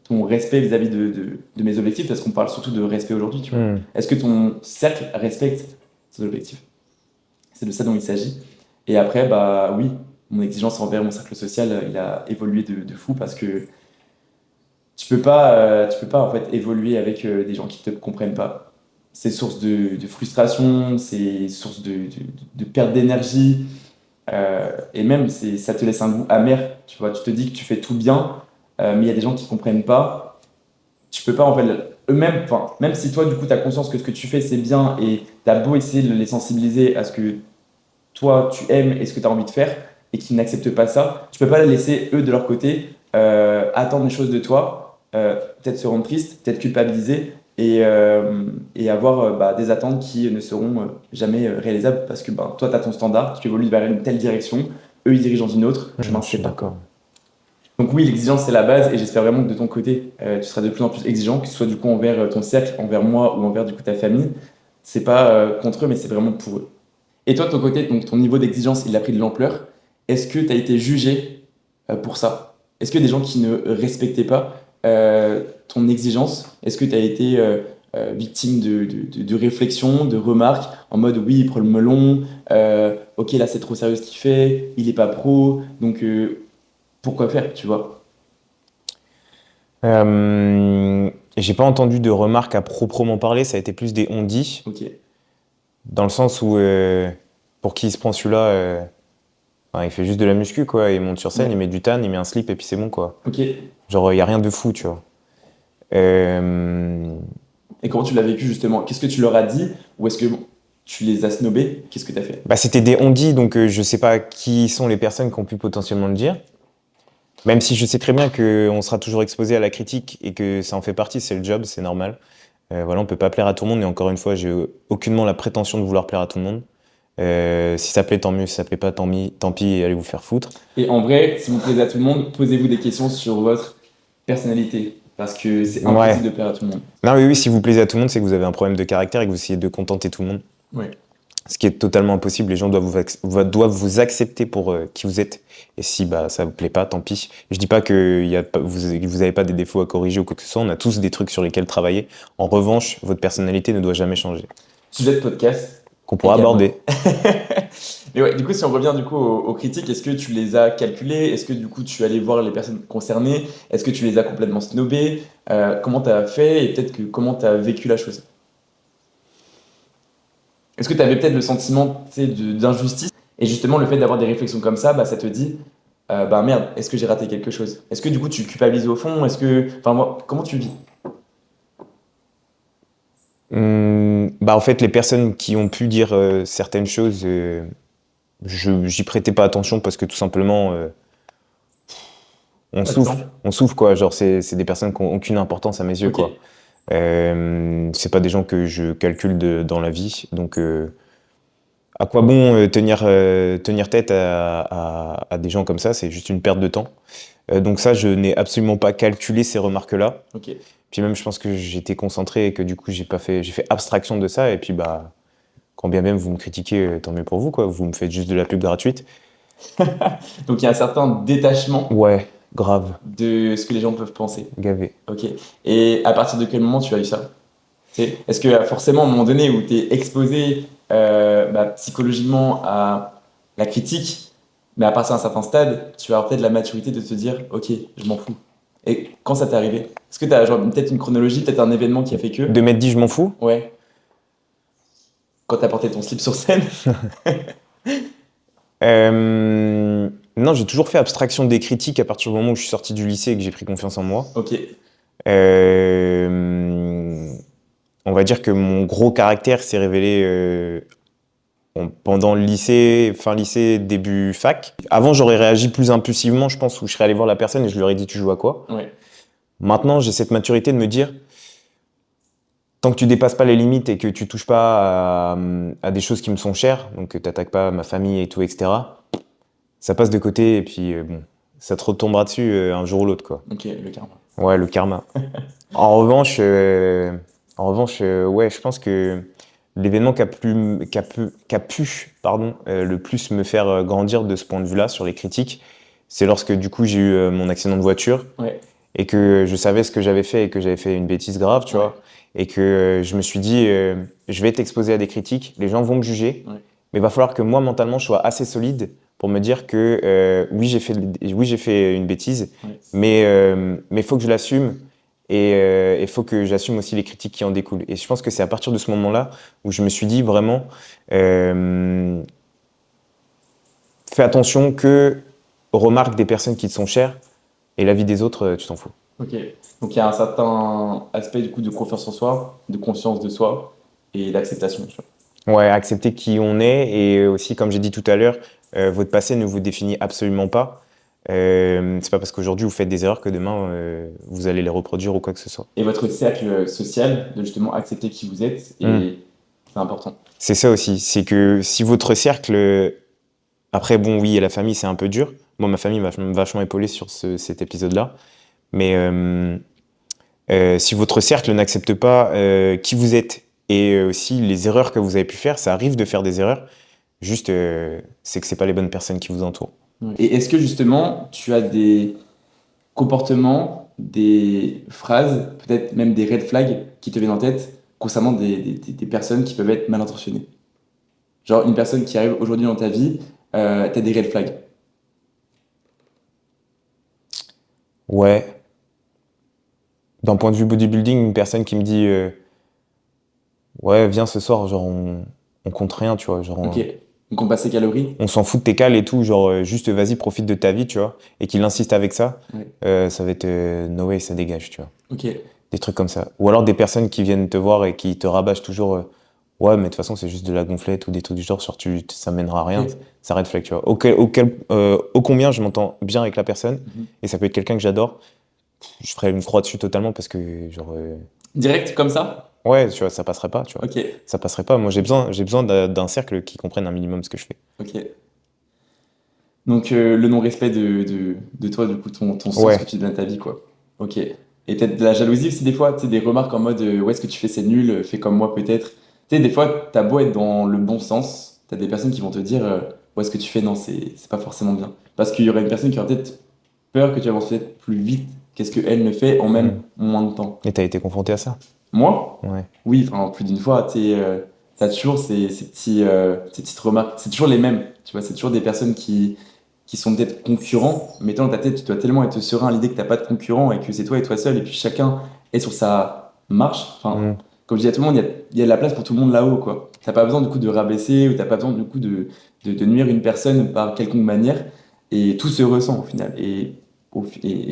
ton respect vis-à-vis de mes objectifs, parce qu'on parle surtout de respect aujourd'hui, tu vois. Mm. Est-ce que ton cercle respecte ses objectifs? C'est de ça dont il s'agit. Et après, bah oui, mon exigence envers mon cercle social, il a évolué de fou parce que tu peux pas en fait évoluer avec des gens qui te comprennent pas. C'est source de frustration, c'est source de perte d'énergie, et même ça te laisse un goût amer. Tu vois, tu te dis que tu fais tout bien, mais il y a des gens qui comprennent pas. Tu peux pas en fait eux-mêmes, enfin, même si toi du coup tu as conscience que ce que tu fais c'est bien et tu as beau essayer de les sensibiliser à ce que toi tu aimes et ce que tu as envie de faire et qu'ils n'acceptent pas ça, tu peux pas les laisser eux de leur côté attendre des choses de toi, peut-être se rendre triste, peut-être culpabiliser et avoir des attentes qui ne seront jamais réalisables parce que toi tu as ton standard, tu évolues vers une telle direction, eux ils dirigent dans une autre, le chemin Je se suis sépare, quoi. d'accord. Donc oui, l'exigence c'est la base et j'espère vraiment que de ton côté tu seras de plus en plus exigeant, que ce soit du coup envers ton cercle, envers moi ou envers du coup ta famille. C'est pas contre eux mais c'est vraiment pour eux. Et toi, de ton côté, donc ton niveau d'exigence, il a pris de l'ampleur. Est-ce que tu as été jugé pour ça? Est-ce que des gens qui ne respectaient pas ton exigence, est-ce que tu as été victime de réflexions, de remarques en mode oui, il prend le melon, ok, là c'est trop sérieux ce qu'il fait, il est pas pro, donc pourquoi faire, tu vois? J'ai pas entendu de remarques à proprement parler, ça a été plus des on-dit, Ok, dans le sens où pour qui il se prend celui-là, enfin, il fait juste de la muscu, quoi. Il monte sur scène, il ouais, met du tan, il met un slip et puis c'est bon, quoi. ok. Genre, il y a rien de fou, tu vois. Euh, Et comment tu l'as vécu justement? Qu'est-ce que tu leur as dit? Ou est-ce que tu les as snobés? Qu'est-ce que tu as fait? Bah, c'était des on-dit, donc je sais pas qui sont les personnes qui ont pu potentiellement le dire. Même si je sais très bien qu'on sera toujours exposé à la critique et que ça en fait partie, c'est le job, c'est normal. Voilà, on peut pas plaire à tout le monde, et encore une fois, j'ai aucunement la prétention de vouloir plaire à tout le monde. Si ça plaît, tant mieux. Si ça plaît pas, tant pis, et allez vous faire foutre. Et en vrai, si vous plaisez à tout le monde, posez-vous des questions sur votre personnalité. Parce que c'est Ouais. impossible de plaire à tout le monde. Non, oui, oui, si vous plaisez à tout le monde, c'est que vous avez un problème de caractère et que vous essayez de contenter tout le monde. Ouais. Ce qui est totalement impossible. Les gens doivent vous accepter pour qui vous êtes. Et si bah, ça vous plaît pas, tant pis. Je dis pas que vous avez pas des défauts à corriger ou quoi que ce soit. On a tous des trucs sur lesquels travailler. En revanche, votre personnalité ne doit jamais changer. Sujet de podcast Qu'on pourra également. aborder. Mais ouais, du coup, si on revient du coup aux critiques, est-ce que tu les as calculées? Est-ce que du coup tu es allé voir les personnes concernées? Est-ce que tu les as complètement snobées? Comment tu as fait et peut-être que comment tu as vécu la chose? Est-ce que tu avais peut-être le sentiment, tu sais, d'injustice? Et justement, le fait d'avoir des réflexions comme ça, ça te dit, bah merde, est-ce que j'ai raté quelque chose? Est-ce que du coup tu culpabilises au fond? Enfin, comment tu vis? Bah en fait, les personnes qui ont pu dire certaines choses, j'y prêtais pas attention parce que tout simplement, Pas de temps. on souffre quoi. Genre c'est des personnes qui ont aucune importance à mes yeux Ok. quoi. C'est pas des gens que je calcule dans la vie, donc à quoi bon tenir tête à des gens comme ça? C'est juste une perte de temps. Donc ça, je n'ai absolument pas calculé ces remarques-là. Ok. Puis même, je pense que j'étais concentré et que du coup, j'ai fait abstraction de ça. Et puis, bah, quand bien même vous me critiquez, tant mieux pour vous, quoi. Vous me faites juste de la pub gratuite. Donc il y a un certain détachement Ouais, grave, de ce que les gens peuvent penser. gavé. Ok. Et à partir de quel moment tu as eu ça? Est-ce que forcément, à un moment donné où tu es exposé psychologiquement à la critique, mais à partir d'un certain stade, tu as peut-être la maturité de te dire, ok, je m'en fous. Et quand ça t'est arrivé? Est-ce que tu as peut-être une chronologie, peut-être un événement qui a fait que? De m'être dit je m'en fous? Ouais, quand tu as porté ton slip sur scène? Non, j'ai toujours fait abstraction des critiques à partir du moment où je suis sorti du lycée et que j'ai pris confiance en moi. Ok, Euh, on va dire que mon gros caractère s'est révélé pendant le lycée, fin lycée, début fac. Avant, j'aurais réagi plus impulsivement, je pense, où je serais allé voir la personne et je lui aurais dit tu joues à quoi? ouais, Maintenant, j'ai cette maturité de me dire tant que tu dépasses pas les limites et que tu touches pas à des choses qui me sont chères, donc que t'attaques pas ma famille et tout, etc., ça passe de côté et puis bon, ça te retombera dessus un jour ou l'autre, quoi. ok, le karma. Ouais, le karma. En revanche, ouais, je pense que l'événement qui a pu, pardon, le plus me faire grandir de ce point de vue-là sur les critiques, c'est lorsque du coup j'ai eu mon accident de voiture Ouais, et que je savais ce que j'avais fait et que j'avais fait une bêtise grave, tu ouais, vois, et que je me suis dit, je vais être exposé à des critiques, les gens vont me juger, ouais. mais il va falloir que moi, mentalement, je sois assez solide pour me dire que oui, j'ai fait une bêtise, Ouais. mais faut que je l'assume et il faut que j'assume aussi les critiques qui en découlent. Et je pense que c'est à partir de ce moment-là où je me suis dit vraiment, euh, fais attention que aux remarques des personnes qui te sont chères et la vie des autres, tu t'en fous. Ok. Donc il y a un certain aspect du coup de confiance en soi, de conscience de soi et d'acceptation. Tu Ouais, accepter qui on est et aussi, comme j'ai dit tout à l'heure, votre passé ne vous définit absolument pas. C'est pas parce qu'aujourd'hui vous faites des erreurs que demain vous allez les reproduire ou quoi que ce soit. et votre cercle social, de justement accepter qui vous êtes, Hmm. et c'est important. C'est ça aussi, c'est que si votre cercle, après bon oui, et la famille c'est un peu dur. Moi ma famille m'a vachement épaulé sur cet épisode-là, mais si votre cercle n'accepte pas qui vous êtes et aussi les erreurs que vous avez pu faire, ça arrive de faire des erreurs. Juste, c'est que c'est pas les bonnes personnes qui vous entourent. Ouais. Et est-ce que justement tu as des comportements, des phrases, peut-être même des red flags qui te viennent en tête concernant des personnes qui peuvent être mal intentionnées? Genre une personne qui arrive aujourd'hui dans ta vie, t'as des red flags. Ouais. D'un point de vue bodybuilding, une personne qui me dit ouais, viens ce soir, genre on compte rien, tu vois, genre Ok. Donc on passe ses calories. on s'en fout de tes cales et tout, genre juste vas-y, profite de ta vie, tu vois, et qu'il insiste avec ça, Ouais. ça va être no way, ça dégage, tu vois. Ok. Des trucs comme ça. Ou alors des personnes qui viennent te voir et qui te rabâchent toujours ouais, mais de toute façon, c'est juste de la gonflette ou des trucs du genre, ça mènera à rien, Ok. ça red flag, tu vois. Ô combien je m'entends bien avec la personne, Mhm. et ça peut être quelqu'un que j'adore, je ferais une croix dessus totalement parce que, genre, Direct comme ça? ouais, tu vois, ça passerait pas, tu vois. Ok. Ça passerait pas. Moi, j'ai besoin d'un cercle qui comprenne un minimum ce que je fais. Ok. Donc le non-respect de toi, du coup, ton sens que Ouais, tu donnes à ta vie, quoi. Ok. Et peut-être de la jalousie aussi, des fois, tu sais, des remarques en mode ouais, ce que tu fais, c'est nul, fais comme moi peut-être. Tu sais, des fois, t'as beau être dans le bon sens, t'as des personnes qui vont te dire ouais, ce que tu fais, non, c'est pas forcément bien. Parce qu'il y aurait une personne qui aurait peut-être peur que tu avances peut-être plus vite qu'est-ce qu'elle ne fait en même Mm. moins de temps. Et t'as été confronté à ça? Moi, Ouais. oui, enfin, plus d'une fois, tu sais, t'as toujours ces petites remarques. C'est toujours les mêmes, tu vois, c'est toujours des personnes qui sont peut-être concurrents, mais toi, dans ta tête, tu dois tellement être serein à l'idée que t'as pas de concurrent et que c'est toi et toi seul, et puis chacun est sur sa marche. Enfin, Mm. comme je dis à tout le monde, il y a de la place pour tout le monde là-haut, quoi. T'as pas besoin, du coup, de rabaisser, ou t'as pas besoin, du coup, de nuire une personne par quelconque manière, et tout se ressent, au final. Et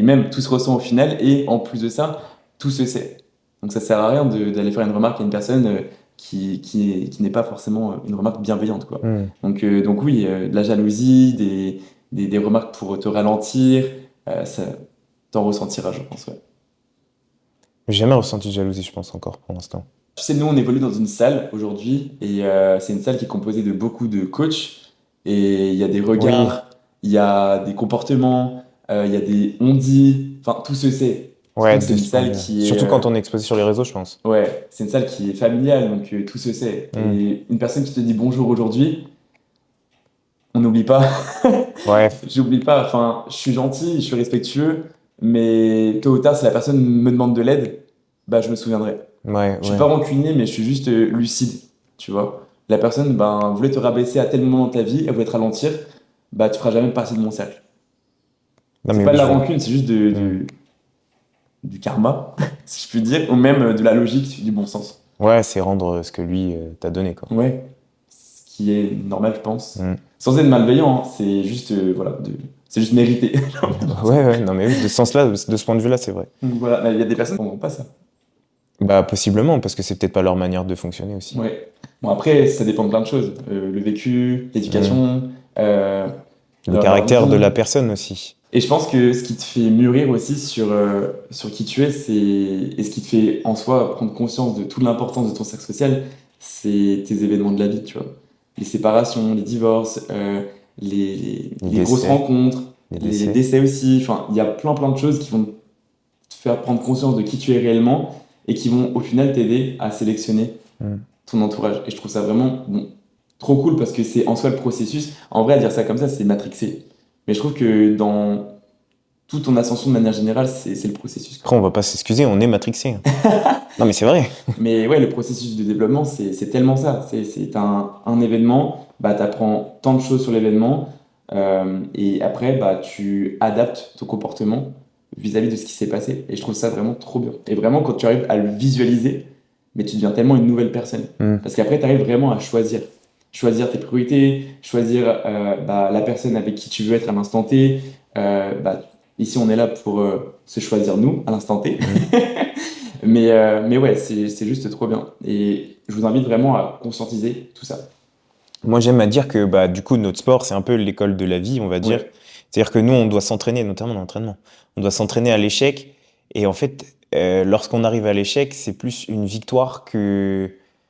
même, tout se ressent au final, et en plus de ça, tout se sait. Donc ça sert à rien d'aller faire une remarque à une personne qui n'est pas forcément une remarque bienveillante, quoi. Mm. Donc oui, de la jalousie, des remarques pour te ralentir, ça t'en ressentiras, je pense, ouais. J'ai jamais ressenti de jalousie, je pense, encore, pour l'instant. Tu sais, nous, on évolue dans une salle aujourd'hui, et c'est une salle qui est composée de beaucoup de coachs, et il y a des Oui. regards, il y a des comportements, il y a des on-dit, enfin, tout se sait. Ouais, Surtout que c'est de une ce point de salle vue-là. qui est, Surtout quand on est exposé sur les réseaux, je pense. ouais, c'est une salle qui est familiale, donc tout se sait. Hmm. Et une personne qui te dit bonjour aujourd'hui, on n'oublie pas. Ouais, J'oublie pas. Enfin, je suis gentil, je suis respectueux, mais tôt ou tard, si la personne me demande de l'aide, bah, je me souviendrai. ouais, Je suis pas ouais. rancunier, mais je suis juste lucide, tu vois. La personne, ben, voulait te rabaisser à tel moment dans ta vie, elle voulait te ralentir, bah, tu feras jamais partie de mon cercle. Non, C'est mais pas oui, de la je vois. rancune, c'est juste Hmm. du karma, si je puis dire, ou même de la logique, du bon sens. Ouais, c'est rendre ce que lui t'a donné, quoi. Ouais, ce qui est normal, je pense. Hmm. Sans être malveillant, hein, c'est juste, voilà, c'est juste mérité. j'ai envie de dire. Ouais, ouais, non, mais oui, de ce sens-là, de ce point de vue-là, c'est vrai. Donc voilà, mais il y a des personnes qui n'ont pas ça. Bah, possiblement, parce que c'est peut-être pas leur manière de fonctionner aussi. Ouais. Bon, après, ça dépend de plein de choses. Le vécu, Hmm. l'éducation, euh, Le leur caractère de la vie. personne aussi. Et je pense que ce qui te fait mûrir aussi sur qui tu es, et ce qui te fait en soi prendre conscience de toute l'importance de ton cercle social, c'est tes événements de la vie, tu vois. Les séparations, les divorces, Les les grosses décès. rencontres, Les les décès. décès aussi. Enfin, il y a plein de choses qui vont te faire prendre conscience de qui tu es réellement et qui vont au final t'aider à sélectionner Hmm. ton entourage. Et je trouve ça vraiment bon, trop cool parce que c'est en soi le processus. En vrai, à dire ça comme ça, c'est matrixé. Mais je trouve que dans toute ton ascension de manière générale, c'est le processus, quoi. Après, on va pas s'excuser, on est matrixé, hein. Non, mais c'est vrai. Mais ouais, le processus de développement, c'est tellement ça. C'est un événement, bah, tu apprends tant de choses sur l'événement, et après, bah, tu adaptes ton comportement vis-à-vis de ce qui s'est passé. Et je trouve ça vraiment trop bien. Et vraiment, quand tu arrives à le visualiser, mais tu deviens tellement une nouvelle personne. Hmm. Parce qu'après, tu arrives vraiment à choisir. Choisir tes priorités, choisir bah, la personne avec qui tu veux être à l'instant T. Bah, ici, on est là pour se choisir nous, à l'instant T. Hmm. Mais ouais, c'est juste trop bien. Et je vous invite vraiment à conscientiser tout ça. Moi, j'aime à dire que bah, du coup, notre sport, c'est un peu l'école de la vie, on va dire. Ouais. C'est-à-dire que nous, on doit s'entraîner, notamment dans l'entraînement. On doit s'entraîner à l'échec. Et en fait, lorsqu'on arrive à l'échec, c'est plus une victoire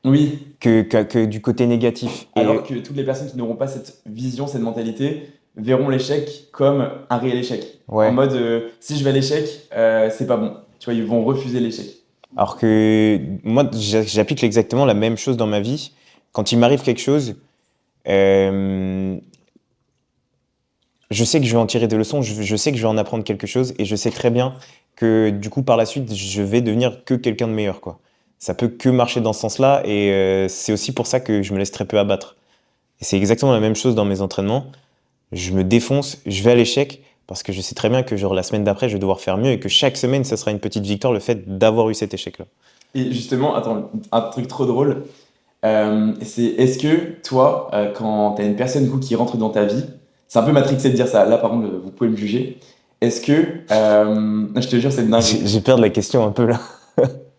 Oui, que du côté négatif. alors Et que toutes les personnes qui n'auront pas cette vision, cette mentalité, verront l'échec comme un réel échec. En ouais. mode, si je vais à l'échec, c'est pas bon. Tu vois, ils vont refuser l'échec. Alors que moi, j'applique exactement la même chose dans ma vie. Quand il m'arrive quelque chose, euh, je sais que je vais en tirer des leçons, je sais que je vais en apprendre quelque chose et je sais très bien que du coup, par la suite, je vais devenir que quelqu'un de meilleur, quoi. Ça peut que marcher dans ce sens-là et c'est aussi pour ça que je me laisse très peu abattre. Et c'est exactement la même chose dans mes entraînements. Je me défonce, je vais à l'échec parce que je sais très bien que genre la semaine d'après, je vais devoir faire mieux et que chaque semaine, ça sera une petite victoire, le fait d'avoir eu cet échec-là. Et justement, attends, un truc trop drôle, c'est est-ce que toi, quand tu as une personne du coup, qui rentre dans ta vie, c'est un peu matrixé de dire ça, là par contre, vous pouvez me juger, est-ce que, je te jure, c'est une dinguerie, J'ai peur de la question un peu là.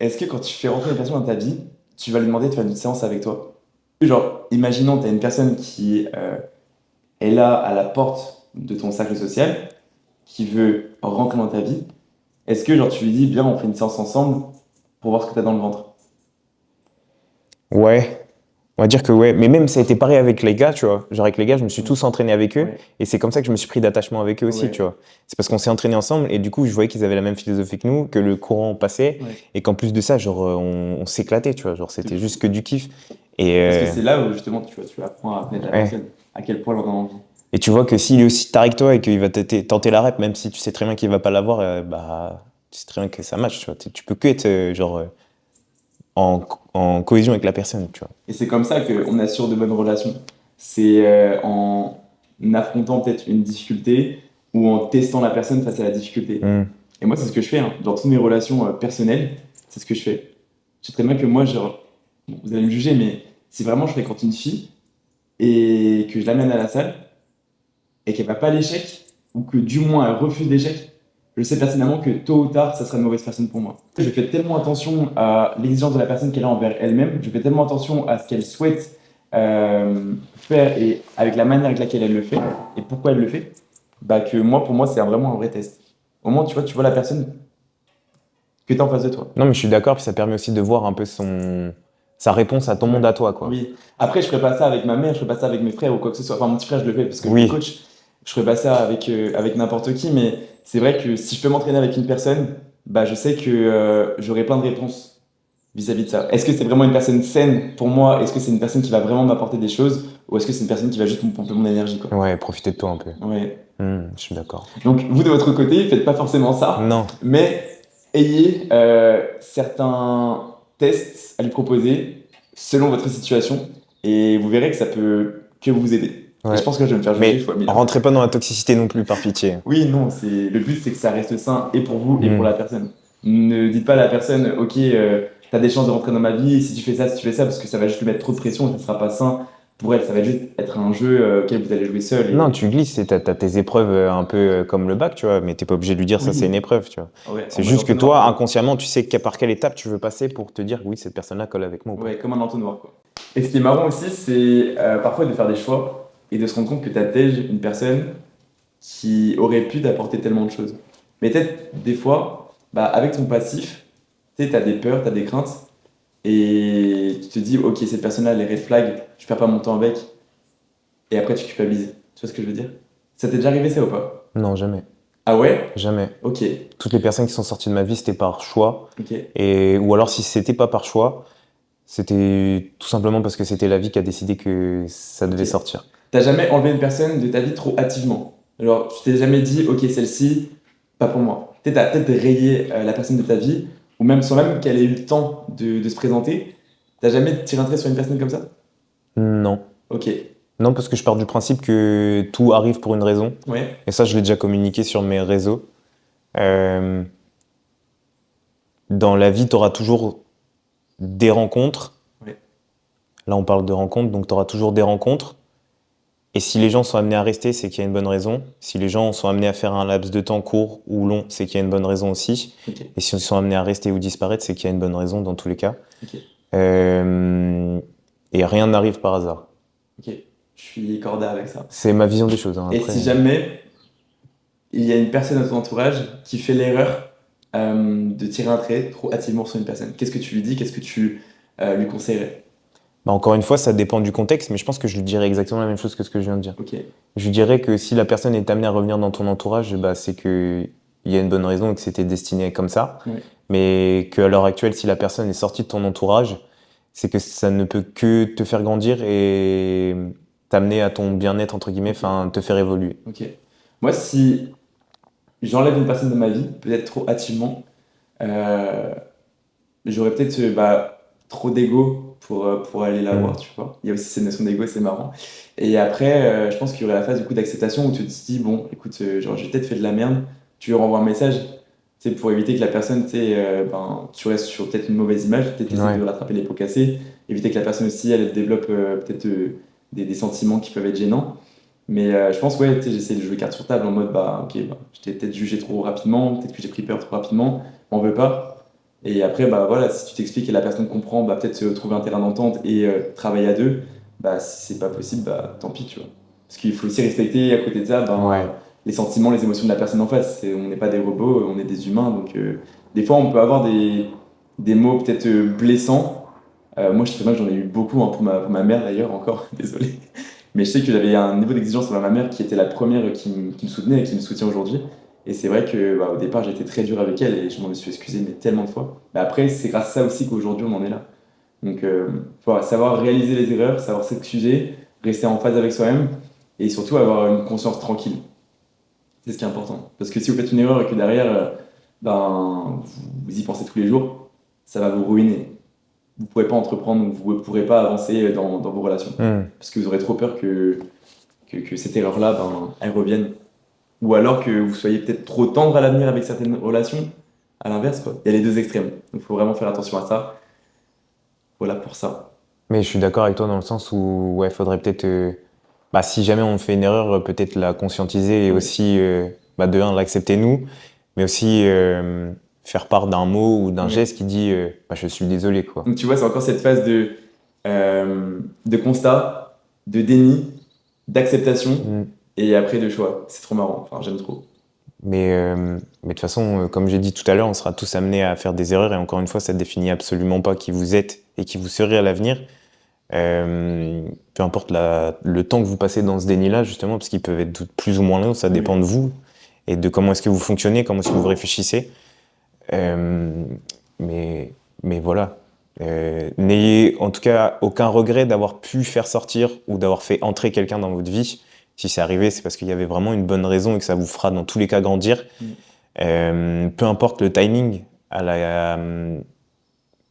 est-ce que quand tu fais rentrer une personne dans ta vie, tu vas lui demander de faire une séance avec toi? Genre, imaginons, tu as une personne qui est là à la porte de ton cercle social, qui veut rentrer dans ta vie, est-ce que genre tu lui dis, bien, on fait une séance ensemble pour voir ce que tu as dans le ventre? Ouais, on va dire que ouais. Mais même ça a été pareil avec les gars, tu vois. Genre avec les gars, je me suis Mm. tous entraîné avec eux Ouais, et c'est comme ça que je me suis pris d'attachement avec eux aussi, tu ouais, vois. C'est parce qu'on s'est entraîné ensemble et du coup, je voyais qu'ils avaient la même philosophie que nous, que le courant passait ouais, et qu'en plus de ça, genre on s'éclatait, tu vois. Genre de c'était fou. juste que du kiff. Et Parce que c'est là où justement tu vois, tu apprends à connaître la ouais. personne, à quel point elle en a envie. Et tu vois que s'il est aussi taré que toi et qu'il va tenter la rep, même si tu sais très bien qu'il va pas l'avoir, bah tu sais très bien que ça match, tu vois. Tu peux que être en, en cohésion avec la personne, tu vois. Et c'est comme ça qu'on assure de bonnes relations. C'est en affrontant peut-être une difficulté ou en testant la personne face à la difficulté. Hmm. Et moi, c'est ce que je fais, hein. Dans toutes mes relations personnelles, c'est ce que je fais. Je sais très bien que moi, genre, bon, vous allez me juger, mais si vraiment je fréquente une fille et que je l'amène à la salle et qu'elle va pas à l'échec, ou que du moins elle refuse l'échec, je sais personnellement que tôt ou tard, ça sera une mauvaise personne pour moi. Je fais tellement attention à l'exigence de la personne qu'elle a envers elle-même, je fais tellement attention à ce qu'elle souhaite faire et avec la manière avec laquelle elle le fait et pourquoi elle le fait, bah que moi, pour moi, c'est vraiment un vrai test. Au moins, tu vois la personne que tu as en face de toi. Non, mais je suis d'accord, puis ça permet aussi de voir un peu sa réponse à ton Ouais. monde à toi, quoi. Oui. Après, je ferais pas ça avec ma mère, je ferais pas ça avec mes frères ou quoi que ce soit. Enfin, mon petit frère, je le fais parce que je le Oui, coach. Je ferais pas ça avec n'importe qui, mais c'est vrai que si je peux m'entraîner avec une personne, bah, je sais que j'aurai plein de réponses vis-à-vis de ça. Est-ce que c'est vraiment une personne saine pour moi? Est-ce que c'est une personne qui va vraiment m'apporter des choses? Ou est-ce que c'est une personne qui va juste me pomper mon énergie, quoi? Ouais, profiter de toi un peu. Ouais. Je suis d'accord. Donc, vous, de votre côté, faites pas forcément ça, Non, mais ayez certains tests à lui proposer selon votre situation et vous verrez que ça peut que vous aider. Et je ouais. pense que je vais me faire juger Mais fois 1000. rentrez pas dans la toxicité non plus, par pitié. Oui, non, le but, c'est que ça reste sain et pour vous et pour Hmm. la personne. Ne dites pas à la personne, ok, t'as des chances de rentrer dans ma vie, si tu fais ça, si tu fais ça, parce que ça va juste lui mettre trop de pression et ça sera pas sain pour elle. Ça va juste être un jeu auquel vous allez jouer seul. Non, Et tu glisses, t'as tes épreuves un peu comme le bac, tu vois, mais t'es pas obligé de lui dire ça, c'est une oui, épreuve, tu vois. ouais, en C'est mode juste que entonnoir, toi, quoi. inconsciemment, tu sais par quelle étape tu veux passer pour te dire oui, cette personne-là colle avec moi ou pas. Ouais, comme un entonnoir, quoi. Et ce qui est marrant aussi, c'est parfois de faire des choix et de se rendre compte que t'attèges une personne qui aurait pu t'apporter tellement de choses. Mais peut-être des fois, bah, avec ton passif, tu sais, t'as des peurs, t'as des craintes, et tu te dis, ok, cette personne-là, les red flags, je perds pas mon temps avec, et après tu culpabilises. Tu vois ce que je veux dire? Ça t'est déjà arrivé ça ou pas? Non, jamais. Ah ouais? Jamais. Ok, Toutes les personnes qui sont sorties de ma vie, c'était par choix. ok, Ou alors, si c'était pas par choix, c'était tout simplement parce que c'était la vie qui a décidé que ça devait ok. sortir. T'as jamais enlevé une personne de ta vie trop hâtivement? Alors, tu t'es jamais dit, ok, celle-ci, pas pour moi. Peut-être t'as peut-être rayé la personne de ta vie, ou même sans même qu'elle ait eu le temps de se présenter. T'as jamais tiré un trait sur une personne comme ça? Non. Ok, Non, parce que je pars du principe que tout arrive pour une raison. ouais, Et ça, je l'ai déjà communiqué sur mes réseaux. Euh, Dans la vie, tu auras toujours des rencontres. ouais, Là, on parle de rencontres, donc tu auras toujours des rencontres. Et si les gens sont amenés à rester, c'est qu'il y a une bonne raison. Si les gens sont amenés à faire un laps de temps court ou long, c'est qu'il y a une bonne raison aussi. ok, Et si ils sont amenés à rester ou disparaître, c'est qu'il y a une bonne raison dans tous les cas. ok, Euh, et rien n'arrive par hasard. ok. Je suis corda avec ça. C'est ma vision des choses, hein. Et Après, si jamais il y a une personne dans ton entourage qui fait l'erreur de tirer un trait trop hâtivement sur une personne, qu'est-ce que tu lui dis? Qu'est-ce que tu lui conseillerais? bah, encore une fois, ça dépend du contexte, mais je pense que je lui dirais exactement la même chose que ce que je viens de dire. Ok, Je lui dirais que si la personne est amenée à revenir dans ton entourage, bah, c'est que il y a une bonne raison et que c'était destiné comme ça. ouais, Mais qu'à l'heure actuelle, si la personne est sortie de ton entourage, c'est que ça ne peut que te faire grandir et t'amener à ton bien-être, entre guillemets, ok, enfin, te faire évoluer. ok. Moi, si j'enlève une personne de ma vie, peut-être trop hâtivement, euh, j'aurais peut-être trop d'ego pour aller la voir, Hmm. tu vois. Il y a aussi cette notion d'ego, c'est marrant. Et après, je pense qu'il y aurait la phase du coup d'acceptation où tu te dis, bon, écoute, genre, j'ai peut-être fait de la merde, tu lui renvoies un message, tu sais, pour éviter que la personne, tu sais, tu restes sur peut-être une mauvaise image, peut-être essayer Ouais. de rattraper les pots cassés, éviter que la personne aussi, elle développe peut-être des sentiments qui peuvent être gênants. Mais je pense, ouais, tu sais, j'essaie de jouer carte sur table en mode, bah, ok, bah, je t'ai peut-être jugé trop rapidement, peut-être que j'ai pris peur trop rapidement, on veut pas. Et après, bah voilà, si tu t'expliques et la personne comprend, bah peut-être trouver un terrain d'entente et travailler à deux, bah si c'est pas possible, bah tant pis, tu vois. Parce qu'il faut aussi respecter à côté de ça, Ouais. les sentiments, les émotions de la personne en face. On n'est pas des robots, on est des humains, donc des fois on peut avoir des mots peut-être blessants. Moi je sais bien que j'en ai eu beaucoup hein, pour ma mère d'ailleurs, encore, désolé. Mais je sais que j'avais un niveau d'exigence envers ma mère qui était la première qui me soutenait et qui me soutient aujourd'hui. Et c'est vrai que au départ, j'étais très dur avec elle et je m'en suis excusé mais tellement de fois. Mais après, c'est grâce à ça aussi qu'aujourd'hui, on en est là. Donc, faut savoir réaliser les erreurs, savoir s'excuser, rester en phase avec soi-même et surtout avoir une conscience tranquille. C'est ce qui est important. Parce que si vous faites une erreur et que derrière, vous y pensez tous les jours, ça va vous ruiner. Vous ne pourrez pas entreprendre, vous ne pourrez pas avancer dans vos relations. Hmm. Parce que vous aurez trop peur que cette erreur-là, elle revienne. Ou alors que vous soyez peut-être trop tendre à l'avenir avec certaines relations. À l'inverse, quoi. Il y a les deux extrêmes. Donc il faut vraiment faire attention à ça. Voilà pour ça. Mais je suis d'accord avec toi dans le sens où, ouais, faudrait peut-être, bah, si jamais on fait une erreur, peut-être la conscientiser et Ouais. aussi, bah, de un, l'accepter nous, mais aussi faire part d'un mot ou d'un Ouais. geste qui dit, bah, je suis désolé, quoi. Donc tu vois, c'est encore cette phase de constat, de déni, d'acceptation Mm. et après de choix. C'est trop marrant. Enfin, j'aime trop. Mais de toute façon, comme j'ai dit tout à l'heure, on sera tous amenés à faire des erreurs et encore une fois, ça ne définit absolument pas qui vous êtes et qui vous serez à l'avenir. Peu importe le temps que vous passez dans ce déni-là, justement, parce qu'ils peuvent être plus ou moins longs, ça Oui. dépend de vous et de comment est-ce que vous fonctionnez, comment est-ce que vous réfléchissez. Euh, mais voilà. N'ayez en tout cas aucun regret d'avoir pu faire sortir ou d'avoir fait entrer quelqu'un dans votre vie. Si c'est arrivé, c'est parce qu'il y avait vraiment une bonne raison et que ça vous fera dans tous les cas grandir. Mm. Peu importe le timing,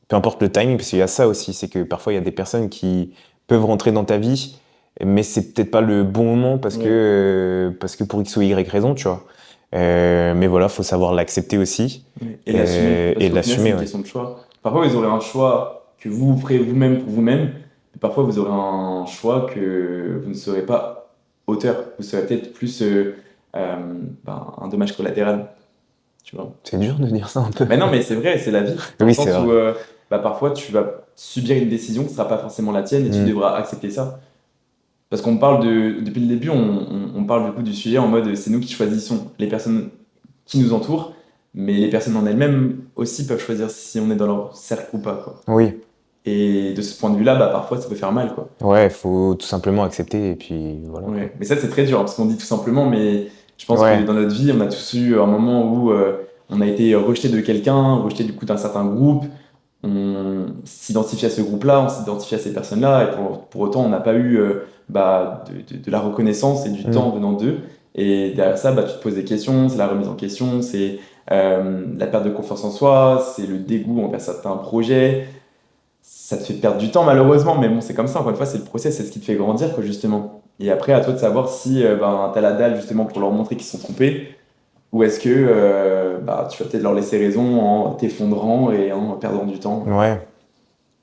peu importe le timing, parce qu'il y a ça aussi, c'est que parfois il y a des personnes qui peuvent rentrer dans ta vie, mais c'est peut-être pas le bon moment Ouais. parce que pour X ou Y raison, tu vois. Mais voilà, faut savoir l'accepter aussi Ouais. Et l'assumer, parce et qu'au final, c'est l'assumer, une ouais. question de choix. Parfois, vous aurez un choix que vous ferez vous-même pour vous-même, mais parfois, vous aurez un choix que vous ne serez pas auteur. Vous serez peut-être plus euh, un dommage collatéral, tu vois. C'est dur de dire ça un peu. Mais non, mais c'est vrai, c'est la vie, dans le Oui, c'est sens où vrai. parfois, tu vas subir une décision qui ne sera pas forcément la tienne et tu Mm. devras accepter ça. Parce qu'on parle depuis le début, on parle du coup du sujet en mode c'est nous qui choisissons les personnes qui nous entourent, mais les personnes en elles-mêmes aussi peuvent choisir si on est dans leur cercle ou pas, quoi. Oui, Et de ce point de vue-là, parfois ça peut faire mal, quoi. ouais, faut tout simplement accepter et puis voilà, quoi. Ouais. Mais ça, c'est très dur, hein, parce qu'on dit tout simplement, mais je pense que Ouais, dans notre vie, on a tous eu un moment où on a été rejeté de quelqu'un, rejeté du coup d'un certain groupe, on s'identifie à ce groupe-là, on s'identifie à ces personnes-là, et pour autant, on n'a pas eu de la reconnaissance et du temps mm. venant d'eux. Et derrière ça, tu te poses des questions, c'est la remise en question, c'est la perte de confiance en soi, c'est le dégoût envers certains projets. Ça te fait perdre du temps, malheureusement, mais bon, c'est comme ça, encore une fois, c'est le process, c'est ce qui te fait grandir, quoi, justement. Et après, à toi de savoir si tu as la dalle, justement, pour leur montrer qu'ils se sont trompés, ou est-ce que tu vas peut-être leur laisser raison en t'effondrant et en perdant du temps. Ouais.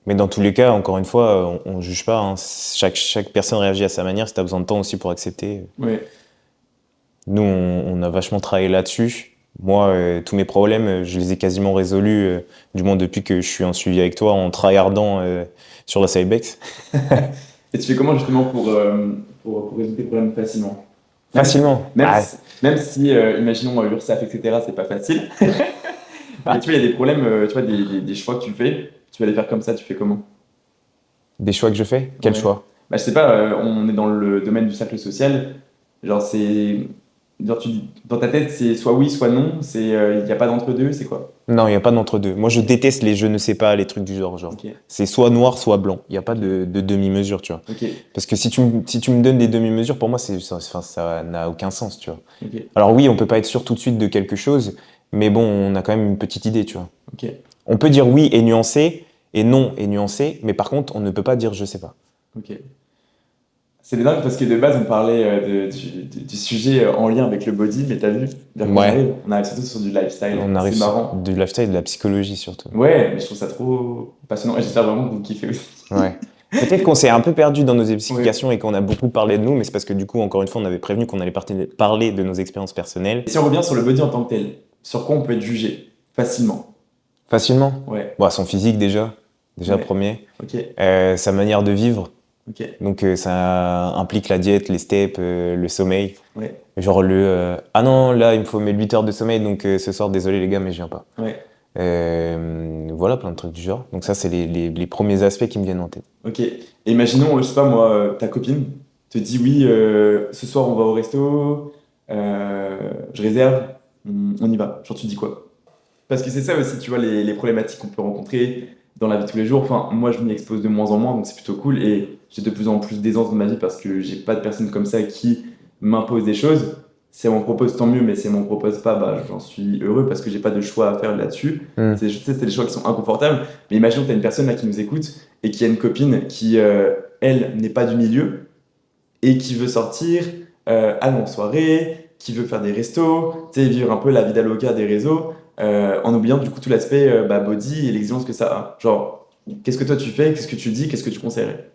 Mais dans tous les cas, encore une fois, on juge pas, hein. Chaque personne réagit à sa manière. Si t'as besoin de temps aussi pour accepter. Ouais, Nous, on a vachement travaillé là-dessus. Moi, tous mes problèmes, je les ai quasiment résolus, du moins depuis que je suis en suivi avec toi, en tryhardant sur la Cybex. et tu fais comment justement pour résoudre tes problèmes facilement? Même si, Facilement. même Ah, si, même si, imaginons l'URSSAF, etc., c'est pas facile. Mais tu vois, il y a des problèmes, tu vois, des choix que tu fais, tu vas les faire comme ça, tu fais comment? des choix que je fais? Quel Ouais. choix? Je sais pas, on est dans le domaine du cercle social. Genre, c'est. Genre, dans ta tête, c'est soit oui, soit non. Il n'y a pas d'entre-deux, c'est quoi? Non, il n'y a pas d'entre-deux. Moi, je Ok, déteste les je ne sais pas, les trucs du genre. ok, C'est soit noir, soit blanc. Il n'y a pas ok, de demi-mesure, tu vois. ok, Parce que si tu me donnes des demi-mesures, pour moi, enfin, ça n'a aucun sens, tu vois. ok, Alors oui, on peut pas être sûr tout de suite de quelque chose, mais bon, on a quand même une petite idée, tu vois. ok, On peut dire oui et nuancé, et non et nuancé, mais par contre, on ne peut pas dire je sais pas. ok. C'est dingue parce que de base, on parlait du sujet en lien avec le body, mais t'as vu, vers quoi Ouais, on arrive surtout sur du lifestyle. on arrive C'est sur marrant. du lifestyle et de la psychologie surtout. Ouais, mais je trouve ça trop passionnant et j'espère vraiment que vous kiffez aussi. Ouais. Peut-être qu'on s'est un peu perdu dans nos Ouais. explications et qu'on a beaucoup parlé de nous, mais c'est parce que du coup, encore une fois, on avait prévenu qu'on allait parler de nos expériences personnelles. Et si on revient sur le body en tant que tel, sur quoi on peut être jugé facilement? Facilement. Ouais, Bon, son physique déjà ouais, premier. ok, Sa manière de vivre. ok, Donc ça implique la diète, les steps, le sommeil. ouais, Genre ah non, là, il me faut mes 8 heures de sommeil, donc ce soir, désolé les gars, mais je viens pas. ouais, Voilà, plein de trucs du genre. Donc ça, c'est les premiers aspects qui me viennent en tête. ok. Et imaginons, je sais pas moi, ta copine te dit oui, ce soir on va au resto, je réserve, on y va. Genre tu dis quoi? Parce que c'est ça aussi, tu vois, les problématiques qu'on peut rencontrer dans la vie de tous les jours. Enfin, moi, je m'y expose de moins en moins, donc c'est plutôt cool. Et j'ai de plus en plus d'aisance dans ma vie parce que j'ai pas de personnes comme ça qui m'imposent des choses. Si on me propose, tant mieux, mais si on me propose pas, j'en suis heureux parce que j'ai pas de choix à faire là-dessus. Hmm. Je sais, c'est des choix qui sont inconfortables. Mais imaginons que tu as une personne là qui nous écoute et qui a une copine qui, elle, n'est pas du milieu et qui veut sortir, aller en soirée, qui veut faire des restos, tu sais, vivre un peu la vie d'aloca des réseaux, en oubliant du coup tout l'aspect body et l'exigence que ça a. Genre, qu'est-ce que toi tu fais, qu'est-ce que tu dis, qu'est-ce que tu conseillerais?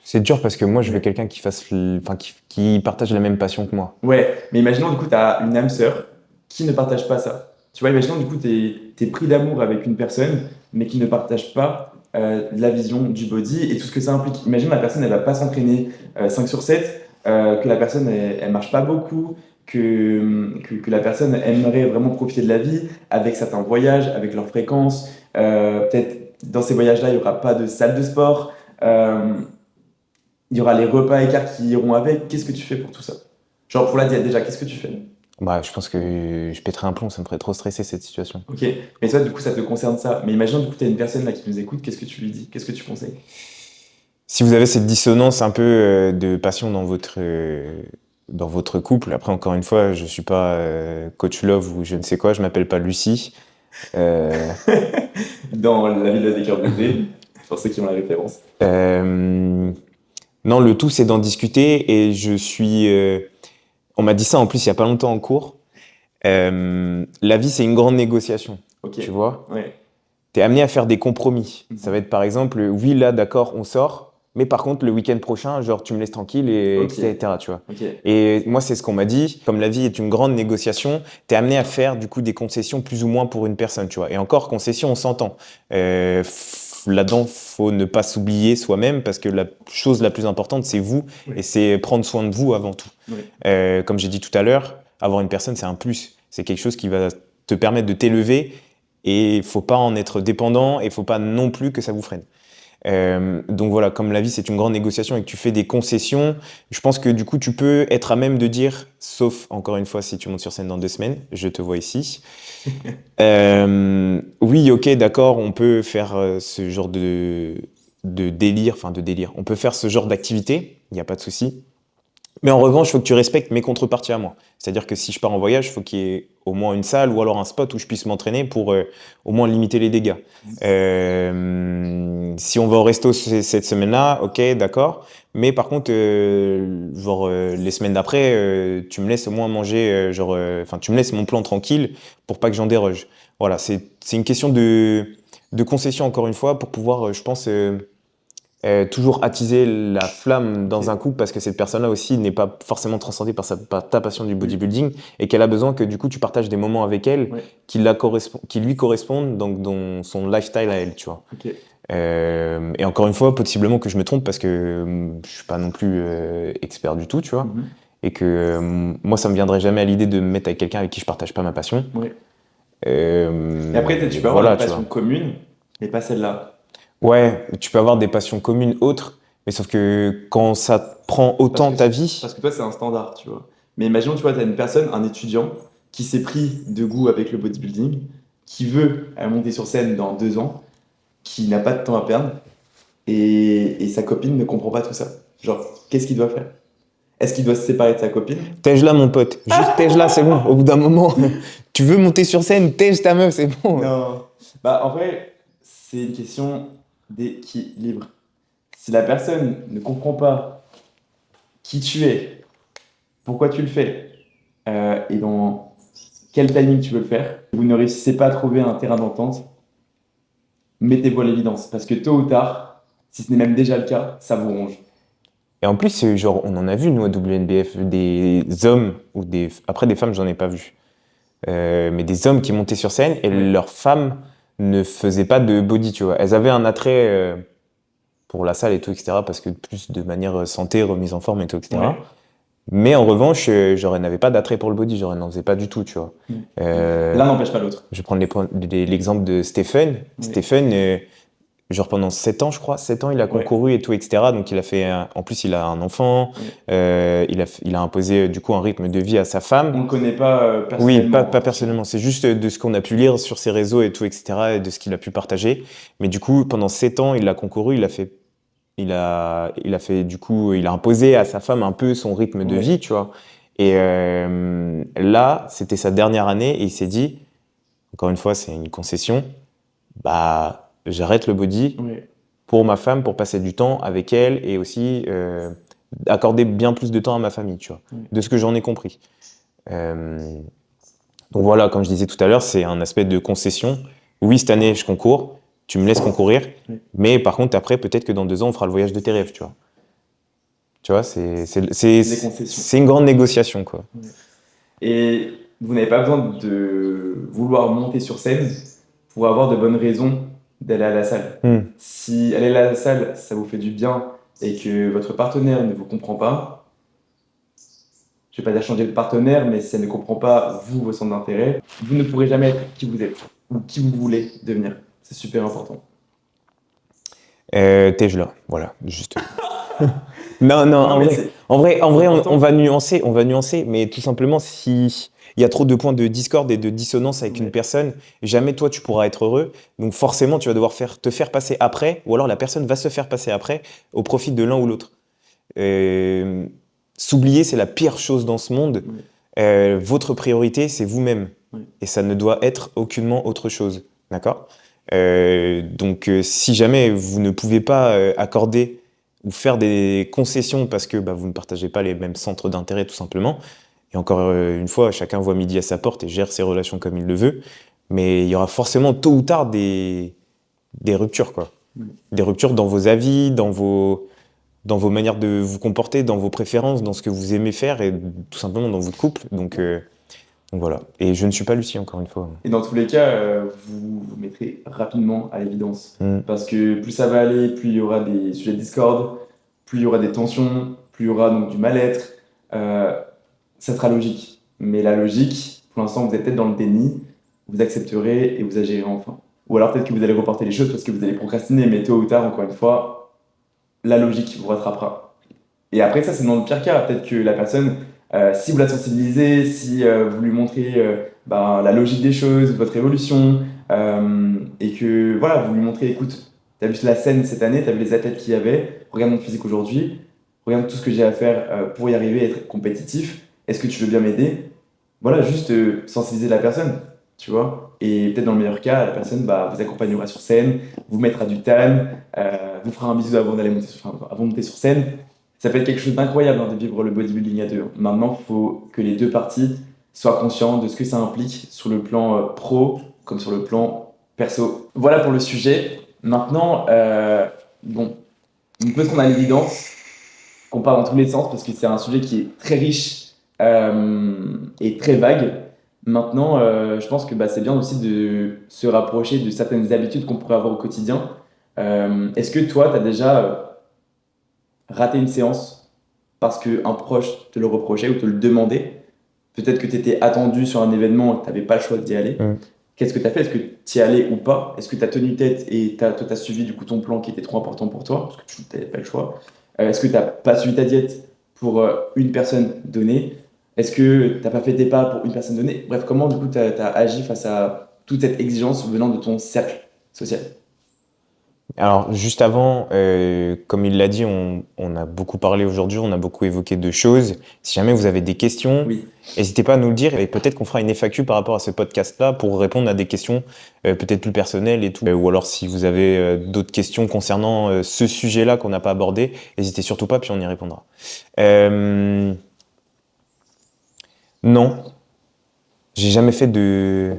C'est dur parce que moi, je veux Ouais. quelqu'un qui enfin, qui partage la même passion que moi. Ouais, mais imaginons du coup tu as une âme sœur qui ne partage pas ça. Tu vois, imaginons du coup t'es pris d'amour avec une personne, mais qui ne partage pas la vision du body et tout ce que ça implique. Imagine la personne, elle va pas s'entraîner 5 sur 7, que la personne, elle marche pas beaucoup, que la personne aimerait vraiment profiter de la vie avec certains voyages, avec leurs fréquences. Peut-être dans ces voyages-là, il y aura pas de salle de sport. Il y aura les repas écarts qui iront avec. Qu'est-ce que tu fais pour tout ça? Genre pour la diète déjà, qu'est-ce que tu fais? Bah, je pense que je pèterais un plomb, ça me ferait trop stresser cette situation. Ok, mais toi, du coup, ça te concerne ça. Mais imagine, du coup, tu as une personne là qui nous écoute, qu'est-ce que tu lui dis? Qu'est-ce que tu conseilles? Si vous avez cette dissonance un peu de passion dans votre couple, après encore une fois, je suis pas coach love ou je ne sais quoi, je m'appelle pas Lucie. Euh, Dans La Villa des cœurs brisés, pour ceux qui ont la référence. euh, non, le tout c'est d'en discuter et on m'a dit ça en plus il y a pas longtemps en cours. La vie c'est une grande négociation, Ok, tu vois. ouais. T'es amené à faire des compromis. Ça Mhm. va être par exemple, oui, là, d'accord, on sort, mais par contre, le week-end prochain, genre, tu me laisses tranquille, et Ok, etc., tu vois. ok. Et moi, c'est ce qu'on m'a dit. Comme la vie est une grande négociation, t'es amené à faire, du coup, des concessions plus ou moins pour une personne, tu vois. Et encore, concession, on s'entend. Là-dedans, faut ne pas s'oublier soi-même, parce que la chose la plus importante, c'est vous, Oui, et c'est prendre soin de vous avant tout. oui, Comme j'ai dit tout à l'heure, avoir une personne, c'est un plus. C'est quelque chose qui va te permettre de t'élever et il faut pas en être dépendant et il faut pas non plus que ça vous freine. Donc voilà, comme la vie c'est une grande négociation et que tu fais des concessions, je pense que du coup tu peux être à même de dire, sauf encore une fois si tu montes sur scène dans 2 semaines, je te vois ici. Oui, ok, d'accord, on peut faire ce genre de délire, enfin de délire. On peut faire ce genre d'activité, il n'y a pas de souci. Mais en revanche, il faut que tu respectes mes contreparties à moi. C'est-à-dire que si je pars en voyage, il faut qu'il y ait au moins une salle ou alors un spot où je puisse m'entraîner pour au moins limiter les dégâts. Si on va au resto cette semaine-là, ok, d'accord. Mais par contre, les semaines d'après, tu me laisses au moins manger, enfin, tu me laisses mon plan tranquille pour pas que j'en déroge. Voilà, c'est une question de concession encore une fois pour pouvoir, je pense, toujours attiser la flamme dans un ok. couple parce que cette personne-là aussi n'est pas forcément transcendée par ta passion du Oui, bodybuilding et qu'elle a besoin que du coup tu partages des moments avec elle oui, qui lui correspondent donc dans son lifestyle à elle, tu vois. ok. Et encore une fois, possiblement que je me trompe parce que je suis pas non plus expert du tout, tu vois. Mhm. Et que moi, ça me viendrait jamais à l'idée de me mettre avec quelqu'un avec qui je partage pas ma passion. Oui. Et après, tu peux avoir une Voilà, tu passion vois. commune, mais pas celle-là. Ouais, tu peux avoir des passions communes autres, mais sauf que quand ça prend Parce autant que, ta vie, parce que toi, c'est un standard, tu vois. Mais imaginons, tu vois, tu as une personne, un étudiant, qui s'est pris de goût avec le bodybuilding, qui veut monter sur scène dans 2 ans, qui n'a pas de temps à perdre, et sa copine ne comprend pas tout ça. Genre, qu'est-ce qu'il doit faire? Est-ce qu'il doit se séparer de sa copine? tège-la mon pote, juste tège-la, c'est bon. Au bout d'un moment, tu veux monter sur scène, tège ta meuf, c'est bon. Non. Bah, en vrai, c'est une question d'équilibre. Si la personne ne comprend pas qui tu es, pourquoi tu le fais, et dans quel timing tu veux le faire, vous ne réussissez pas à trouver un terrain d'entente, mettez-vous à l'évidence. Parce que tôt ou tard, si ce n'est même déjà le cas, ça vous ronge. Et en plus, genre, on en a vu, nous, à WNBF, des hommes, après des femmes, j'en ai pas vu. Mais des hommes qui montaient sur scène et Oui, leurs femmes ne faisaient pas de body, tu vois. Elles avaient un attrait pour la salle et tout, etc., parce que plus de manière santé, remise en forme et tout, etc. ouais. Mais en revanche, genre, elles n'avaient pas d'attrait pour le body, genre, elles n'en faisaient pas du tout, tu vois. Ouais. Euh, L'un n'empêche pas l'autre. je vais prendre l'exemple de Stephen. Oui, Stephen, genre pendant 7 ans, je crois, 7 ans, il a ouais, concouru et tout, etc. Donc il a fait, en plus, il a un enfant, ouais. il a imposé du coup un rythme de vie à sa femme. On ne le connaît pas Oui, personnellement, pas attention. personnellement, c'est juste de ce qu'on a pu lire sur ses réseaux et tout, etc. et de ce qu'il a pu partager. Mais du coup, pendant 7 ans, il a concouru, il a fait du coup, il a imposé à sa femme un peu son rythme de Ouais, vie, tu vois. Et là, c'était sa dernière année et il s'est dit, encore une fois, c'est une concession, bah, j'arrête le body ouais. pour ma femme, pour passer du temps avec elle et aussi accorder bien plus de temps à ma famille, tu vois, Ouais. de ce que j'en ai compris. Euh, donc voilà, comme je disais tout à l'heure, c'est un aspect de concession. Oui, cette année, je concours, tu me laisses concourir, Ouais. mais par contre, après, peut-être que dans 2 ans, on fera le voyage de tes rêves, tu vois. Tu vois, C'est des concessions. c'est une grande négociation, quoi. Ouais. Et vous n'avez pas besoin de vouloir monter sur scène pour avoir de bonnes raisons d'aller à la salle. Hmm. Si aller à la salle, ça vous fait du bien et que votre partenaire ne vous comprend pas, je vais pas dire changer de partenaire, mais si elle ne comprend pas vous, vos centres d'intérêt, vous ne pourrez jamais être qui vous êtes ou qui vous voulez devenir. C'est super important. T'es là, voilà, juste. Non, non, Non, en mais vrai, c'est on important. va nuancer, mais tout simplement, si il y a trop de points de discorde et de dissonance avec une Ouais, personne, jamais toi tu pourras être heureux. Donc forcément, tu vas devoir te faire passer après, ou alors la personne va se faire passer après au profit de l'un ou l'autre. Euh, S'oublier, c'est la pire chose dans ce monde. ouais, Votre priorité, c'est vous-même. ouais. Et ça ne doit être aucunement autre chose. D'accord? Si jamais vous ne pouvez pas accorder ou faire des concessions parce que bah, vous ne partagez pas les mêmes centres d'intérêt, tout simplement, et encore une fois, chacun voit midi à sa porte et gère ses relations comme il le veut, mais il y aura forcément tôt ou tard des ruptures, quoi. Ouais. Des ruptures dans vos avis, dans vos manières de vous comporter, dans vos préférences, dans ce que vous aimez faire et tout simplement dans votre couple. Donc voilà. Et je ne suis pas Lucie, encore une fois. Et dans tous les cas, vous vous mettrez rapidement à l'évidence. Mm. Parce que plus ça va aller, plus il y aura des sujets de discorde, plus il y aura des tensions, plus il y aura donc du mal-être. Euh, Ça sera logique. Mais la logique, pour l'instant, vous êtes peut-être dans le déni, vous accepterez et vous agirez enfin. Ou alors peut-être que vous allez reporter les choses parce que vous allez procrastiner, mais tôt ou tard, encore une fois, la logique vous rattrapera. Et après, ça, c'est dans le pire cas. Peut-être que la personne, si vous la sensibilisez, si vous lui montrez ben, la logique des choses, votre évolution, et que voilà, vous lui montrez, écoute, t'as vu la scène cette année, t'as vu les athlètes qu'il y avait, regarde mon physique aujourd'hui, regarde tout ce que j'ai à faire pour y arriver, être compétitif, est-ce que tu veux bien m'aider? Voilà, juste sensibiliser la personne, tu vois. Et peut-être dans le meilleur cas, la personne bah, vous accompagnera sur scène, vous mettra du tan, vous fera un bisou avant d'aller monter enfin, avant de monter sur scène. Ça peut être quelque chose d'incroyable hein, de vivre le bodybuilding à deux. Maintenant, il faut que les deux parties soient conscients de ce que ça implique sur le plan pro comme sur le plan perso. Voilà pour le sujet. Maintenant, bon, on peut se rendre à l'évidence qu'on part dans tous les sens parce que c'est un sujet qui est très riche et très vague. Maintenant, je pense que bah, c'est bien aussi de se rapprocher de certaines habitudes qu'on pourrait avoir au quotidien. Est-ce que toi, tu as déjà raté une séance parce qu'un proche te le reprochait ou te le demandait? Peut-être que tu étais attendu sur un événement et que tu n'avais pas le choix d'y aller. Mm. Qu'est-ce que tu as fait? Est-ce que tu y allais ou pas? Est-ce que tu as tenu tête et toi, tu as suivi du coup ton plan qui était trop important pour toi parce que tu n'avais pas le choix? Est-ce que tu n'as pas suivi ta diète pour une personne donnée? Est-ce que tu n'as pas fait tes pas pour une personne donnée? Bref, comment du coup tu as agi face à toute cette exigence venant de ton cercle social? Alors, juste avant, comme il l'a dit, on a beaucoup parlé aujourd'hui, on a beaucoup évoqué de choses. Si jamais vous avez des questions, Oui, n'hésitez pas à nous le dire et peut-être qu'on fera une FAQ par rapport à ce podcast-là pour répondre à des questions peut-être plus personnelles et tout. Ou alors si vous avez d'autres questions concernant ce sujet-là qu'on n'a pas abordé, n'hésitez surtout pas, puis on y répondra. Euh, non, j'ai jamais fait de...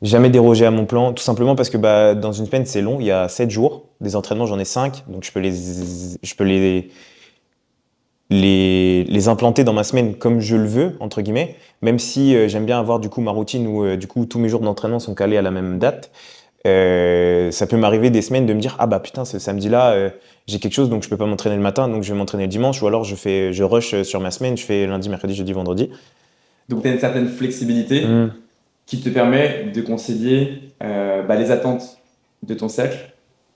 Jamais dérogé à mon plan, tout simplement parce que bah, dans une semaine, c'est long, il y a 7 jours. Des entraînements, j'en ai 5, donc je peux les implanter dans ma semaine comme je le veux, entre guillemets, même si j'aime bien avoir du coup ma routine où du coup tous mes jours d'entraînement sont calés à la même date. Ça peut m'arriver des semaines de me dire ah bah putain ce samedi-là j'ai quelque chose donc je peux pas m'entraîner le matin donc je vais m'entraîner le dimanche ou alors je rush sur ma semaine, je fais lundi, mercredi, jeudi, vendredi. donc tu as une certaine flexibilité Hmm. qui te permet de concilier bah, les attentes de ton cercle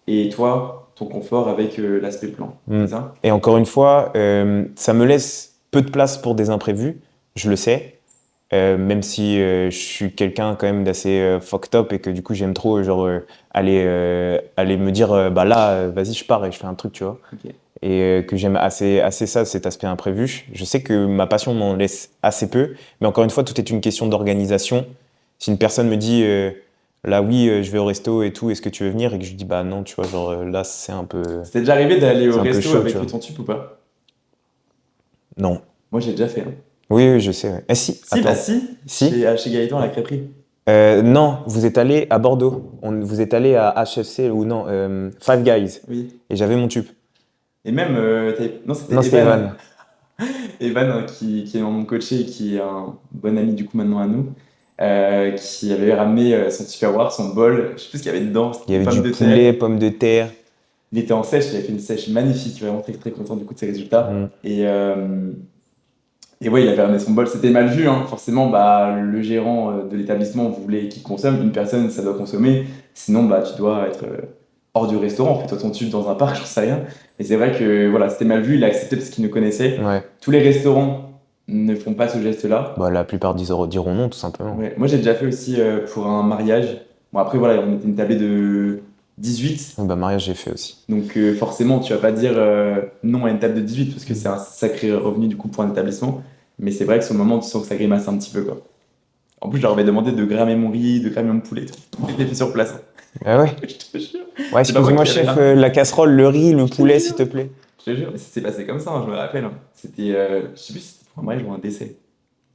et toi, ton confort avec l'aspect plan. Mm. C'est ça? Et encore une fois, ça me laisse peu de place pour des imprévus, je le sais, même si je suis quelqu'un quand même d'assez fucked up et que du coup j'aime trop aller me dire bah là vas-y je pars et je fais un truc tu vois Ok. et que j'aime assez ça cet aspect imprévu. Je sais que ma passion m'en laisse assez peu, mais encore une fois tout est une question d'organisation. Si une personne me dit là oui je vais au resto et tout, est-ce que tu veux venir et que je dis bah non tu vois genre là C'était déjà arrivé d'aller au c'est un peu resto chaud tu avec vois. ton tube ou pas? Non. Moi, j'ai déjà fait. Hein. Oui, oui, je sais. Ouais. Eh si, Si, bah attends. si, Si? chez Gaëtan à la crêperie. Non, vous êtes allé à Bordeaux. Vous êtes allé à HFC ou non, Five Guys. Oui. Et j'avais mon tube. Et même, non, Non, c'était c'était Evan. Evan. Evan, qui est mon coaché et qui est un bon ami du coup maintenant à nous, qui avait ramené son Tupperware, son bol. Je sais plus ce qu'il y avait dedans, c'était Il y des avait pommes du de terre. poulet, pommes de terre. Il était en sèche, il avait fait une sèche magnifique, vraiment très très content du coup de ses résultats. Mm. Et ouais, il avait ramené son bol, c'était mal vu, hein. Forcément, bah, le gérant de l'établissement voulait qu'il consomme. Une personne, ça doit consommer, sinon bah, tu dois être hors du restaurant, fais-toi ton tube dans un parc, j'en sais rien. Mais c'est vrai que voilà, c'était mal vu, il a accepté parce qu'il nous connaissait. Ouais. Tous les restaurants ne font pas ce geste-là. Bah, la plupart diront non, tout simplement. Ouais. Moi, j'ai déjà fait aussi pour un mariage. Bon, après, voilà, on était une tablée de 18. Bah, mariage, j'ai fait aussi. Donc, forcément, tu vas pas dire non à une table de 18 parce que c'est un sacré revenu du coup pour un établissement. Mais c'est vrai que sur le moment, tu sens que ça grimace un petit peu, quoi. En plus, je leur avais demandé de grammer mon riz, de grammer mon poulet. Tout était fait sur place. Ah ouais? Je te jure. Ouais, C'est pas moi excuse-moi, qui l'avais chef, gratté. la casserole, le riz, le Je te poulet, jure. s'il te plaît. Je te jure, mais ça s'est passé comme ça, hein, je me rappelle. Hein. C'était, je sais plus si c'était pour un mariage ou un décès.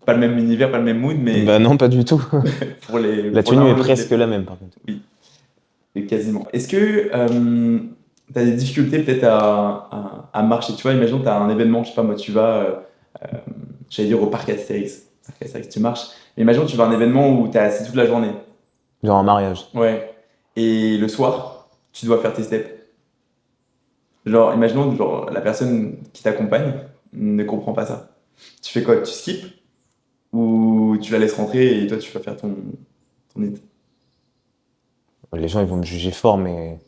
Pas le même univers, pas le même mood, mais Bah non, pas du tout. pour les. La pour tenue l'un ou est l'autre, presque la même, par contre. oui, et quasiment. Est-ce que tu as des difficultés peut-être à marcher? Tu vois, imagine, tu as un événement, je sais pas, moi, tu vas, j'allais dire au parc Astérix. Parc Astérix, tu marches. Mais imagine, tu vas à un événement où tu es assis toute la journée. Genre un mariage. Ouais. Et le soir, tu dois faire tes steps. Genre, imaginons, genre, la personne qui t'accompagne ne comprend pas ça. Tu fais quoi? Tu skips ou tu la laisses rentrer et toi tu vas faire ton hit? Les gens, ils vont me juger fort, mais...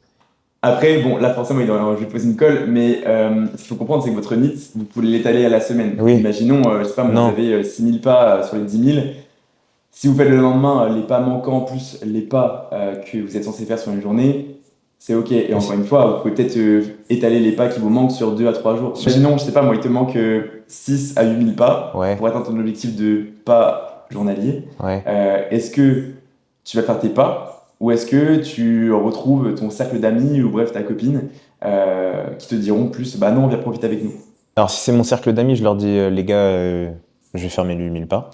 Après, bon, là forcément, je vais poser une colle, mais ce qu'il faut comprendre, c'est que votre NIT, vous pouvez l'étaler à la semaine. Oui. Imaginons, je sais pas, moi, vous Non. avez 6000 pas sur les 10 000. Si vous faites le lendemain les pas manquants plus les pas que vous êtes censé faire sur une journée, c'est ok. Et encore une fois, vous pouvez peut-être étaler les pas qui vous manquent sur 2 à 3 jours. Imaginons, je sais pas, moi, il te manque 6 à 8000 pas Ouais. pour atteindre ton objectif de pas journalier. Ouais. Est-ce que tu vas faire tes pas ou est-ce que tu retrouves ton cercle d'amis ou bref ta copine qui te diront plus bah non, viens profiter avec nous. Alors, si c'est mon cercle d'amis, je leur dis, les gars, je vais faire mes 8000 pas.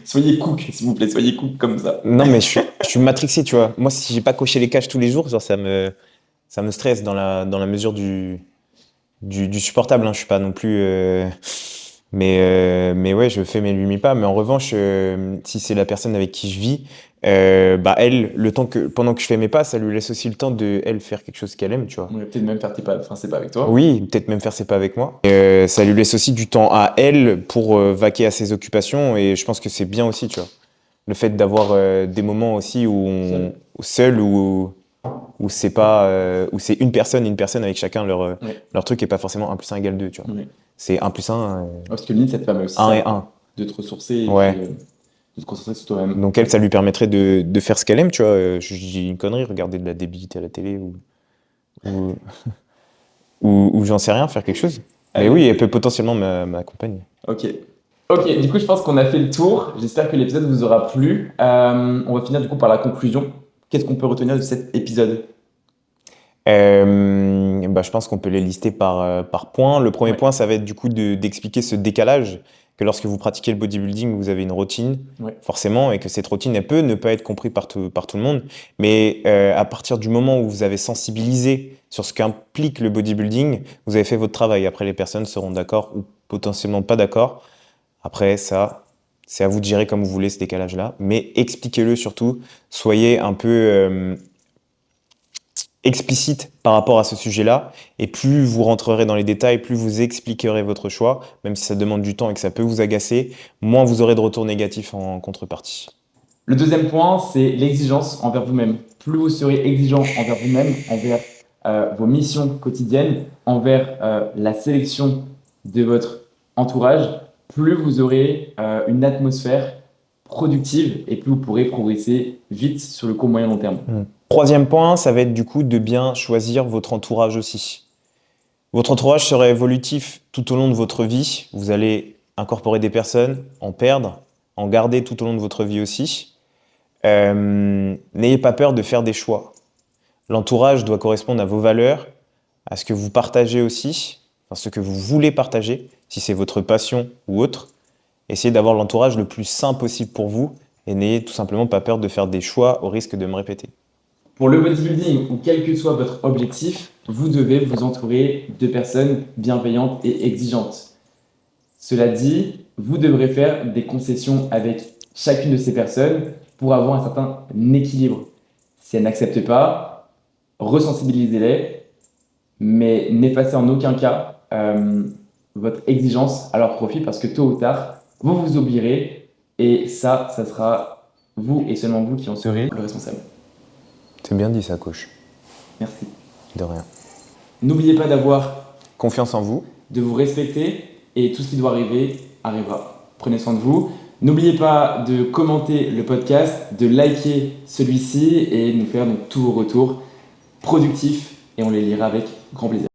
Soyez cook, s'il vous plaît, soyez cook comme ça. Non, mais je suis matrixé, tu vois. Moi, si j'ai pas coché les cases tous les jours, genre, ça me stresse dans la mesure du supportable, hein. Je suis pas non plus... mais ouais, je fais mes 8000 pas. Mais en revanche, si c'est la personne avec qui je vis, bah elle, pendant que je fais mes pas, ça lui laisse aussi le temps de, elle, faire quelque chose qu'elle aime, tu vois. On va peut-être même faire tes pas, enfin c'est pas avec toi. Oui, peut-être même faire ses pas avec moi. Ça lui laisse aussi du temps à elle pour vaquer à ses occupations et je pense que c'est bien aussi, tu vois. Le fait d'avoir des moments aussi seul où c'est pas où c'est une personne avec chacun leur truc et pas forcément 1 plus 1 égale 2, tu vois. Ouais. C'est 1 plus 1, Parce que le NIT, ça te permet aussi 1 ça, et 1. de te ressourcer et Ouais. puis, de te concentrer sur toi-même. Donc elle, ça lui permettrait de faire ce qu'elle aime, tu vois. Je dis une connerie, regarder de la débilité à la télé ou, ou j'en sais rien, faire quelque chose. Mais oui, elle peut potentiellement m'accompagner. Ok. Ok, du coup, je pense qu'on a fait le tour. J'espère que l'épisode vous aura plu. On va finir du coup par la conclusion. Qu'est-ce qu'on peut retenir de cet épisode? Bah, je pense qu'on peut les lister par points. Le premier Ouais. point, ça va être du coup d'expliquer ce décalage, que lorsque vous pratiquez le bodybuilding, vous avez une routine, Ouais. forcément, et que cette routine, elle peut ne pas être comprise par tout le monde. Mais à partir du moment où vous avez sensibilisé sur ce qu'implique le bodybuilding, vous avez fait votre travail. Après, les personnes seront d'accord ou potentiellement pas d'accord. Après, ça, c'est à vous de gérer comme vous voulez ce décalage-là. Mais expliquez-le surtout. Soyez un peu explicite par rapport à ce sujet-là. Et plus vous rentrerez dans les détails, plus vous expliquerez votre choix, même si ça demande du temps et que ça peut vous agacer, moins vous aurez de retours négatifs en contrepartie. Le deuxième point, c'est l'exigence envers vous-même. Plus vous serez exigeant envers vous-même, envers vos missions quotidiennes, envers la sélection de votre entourage, plus vous aurez une atmosphère productive et plus vous pourrez progresser vite sur le court moyen long terme. Troisième point, ça va être du coup de bien choisir votre entourage aussi. Votre entourage sera évolutif tout au long de votre vie. Vous allez incorporer des personnes, en perdre, en garder tout au long de votre vie aussi. N'ayez pas peur de faire des choix. L'entourage doit correspondre à vos valeurs, à ce que vous partagez aussi, enfin ce que vous voulez partager, si c'est votre passion ou autre. Essayez d'avoir l'entourage le plus sain possible pour vous et n'ayez tout simplement pas peur de faire des choix au risque de me répéter. Pour le bodybuilding ou quel que soit votre objectif, vous devez vous entourer de personnes bienveillantes et exigeantes. Cela dit, vous devrez faire des concessions avec chacune de ces personnes pour avoir un certain équilibre. Si elles n'acceptent pas, resensibilisez-les, mais n'effacez en aucun cas votre exigence à leur profit parce que tôt ou tard, vous vous oublierez et ça sera vous et seulement vous qui en serez le responsable. C'est bien dit ça, coach. Merci. De rien. N'oubliez pas d'avoir, Confiance en vous. de vous respecter et tout ce qui doit arriver arrivera. Prenez soin de vous. N'oubliez pas de commenter le podcast, de liker celui-ci et de nous faire donc tous vos retours productifs et on les lira avec grand plaisir.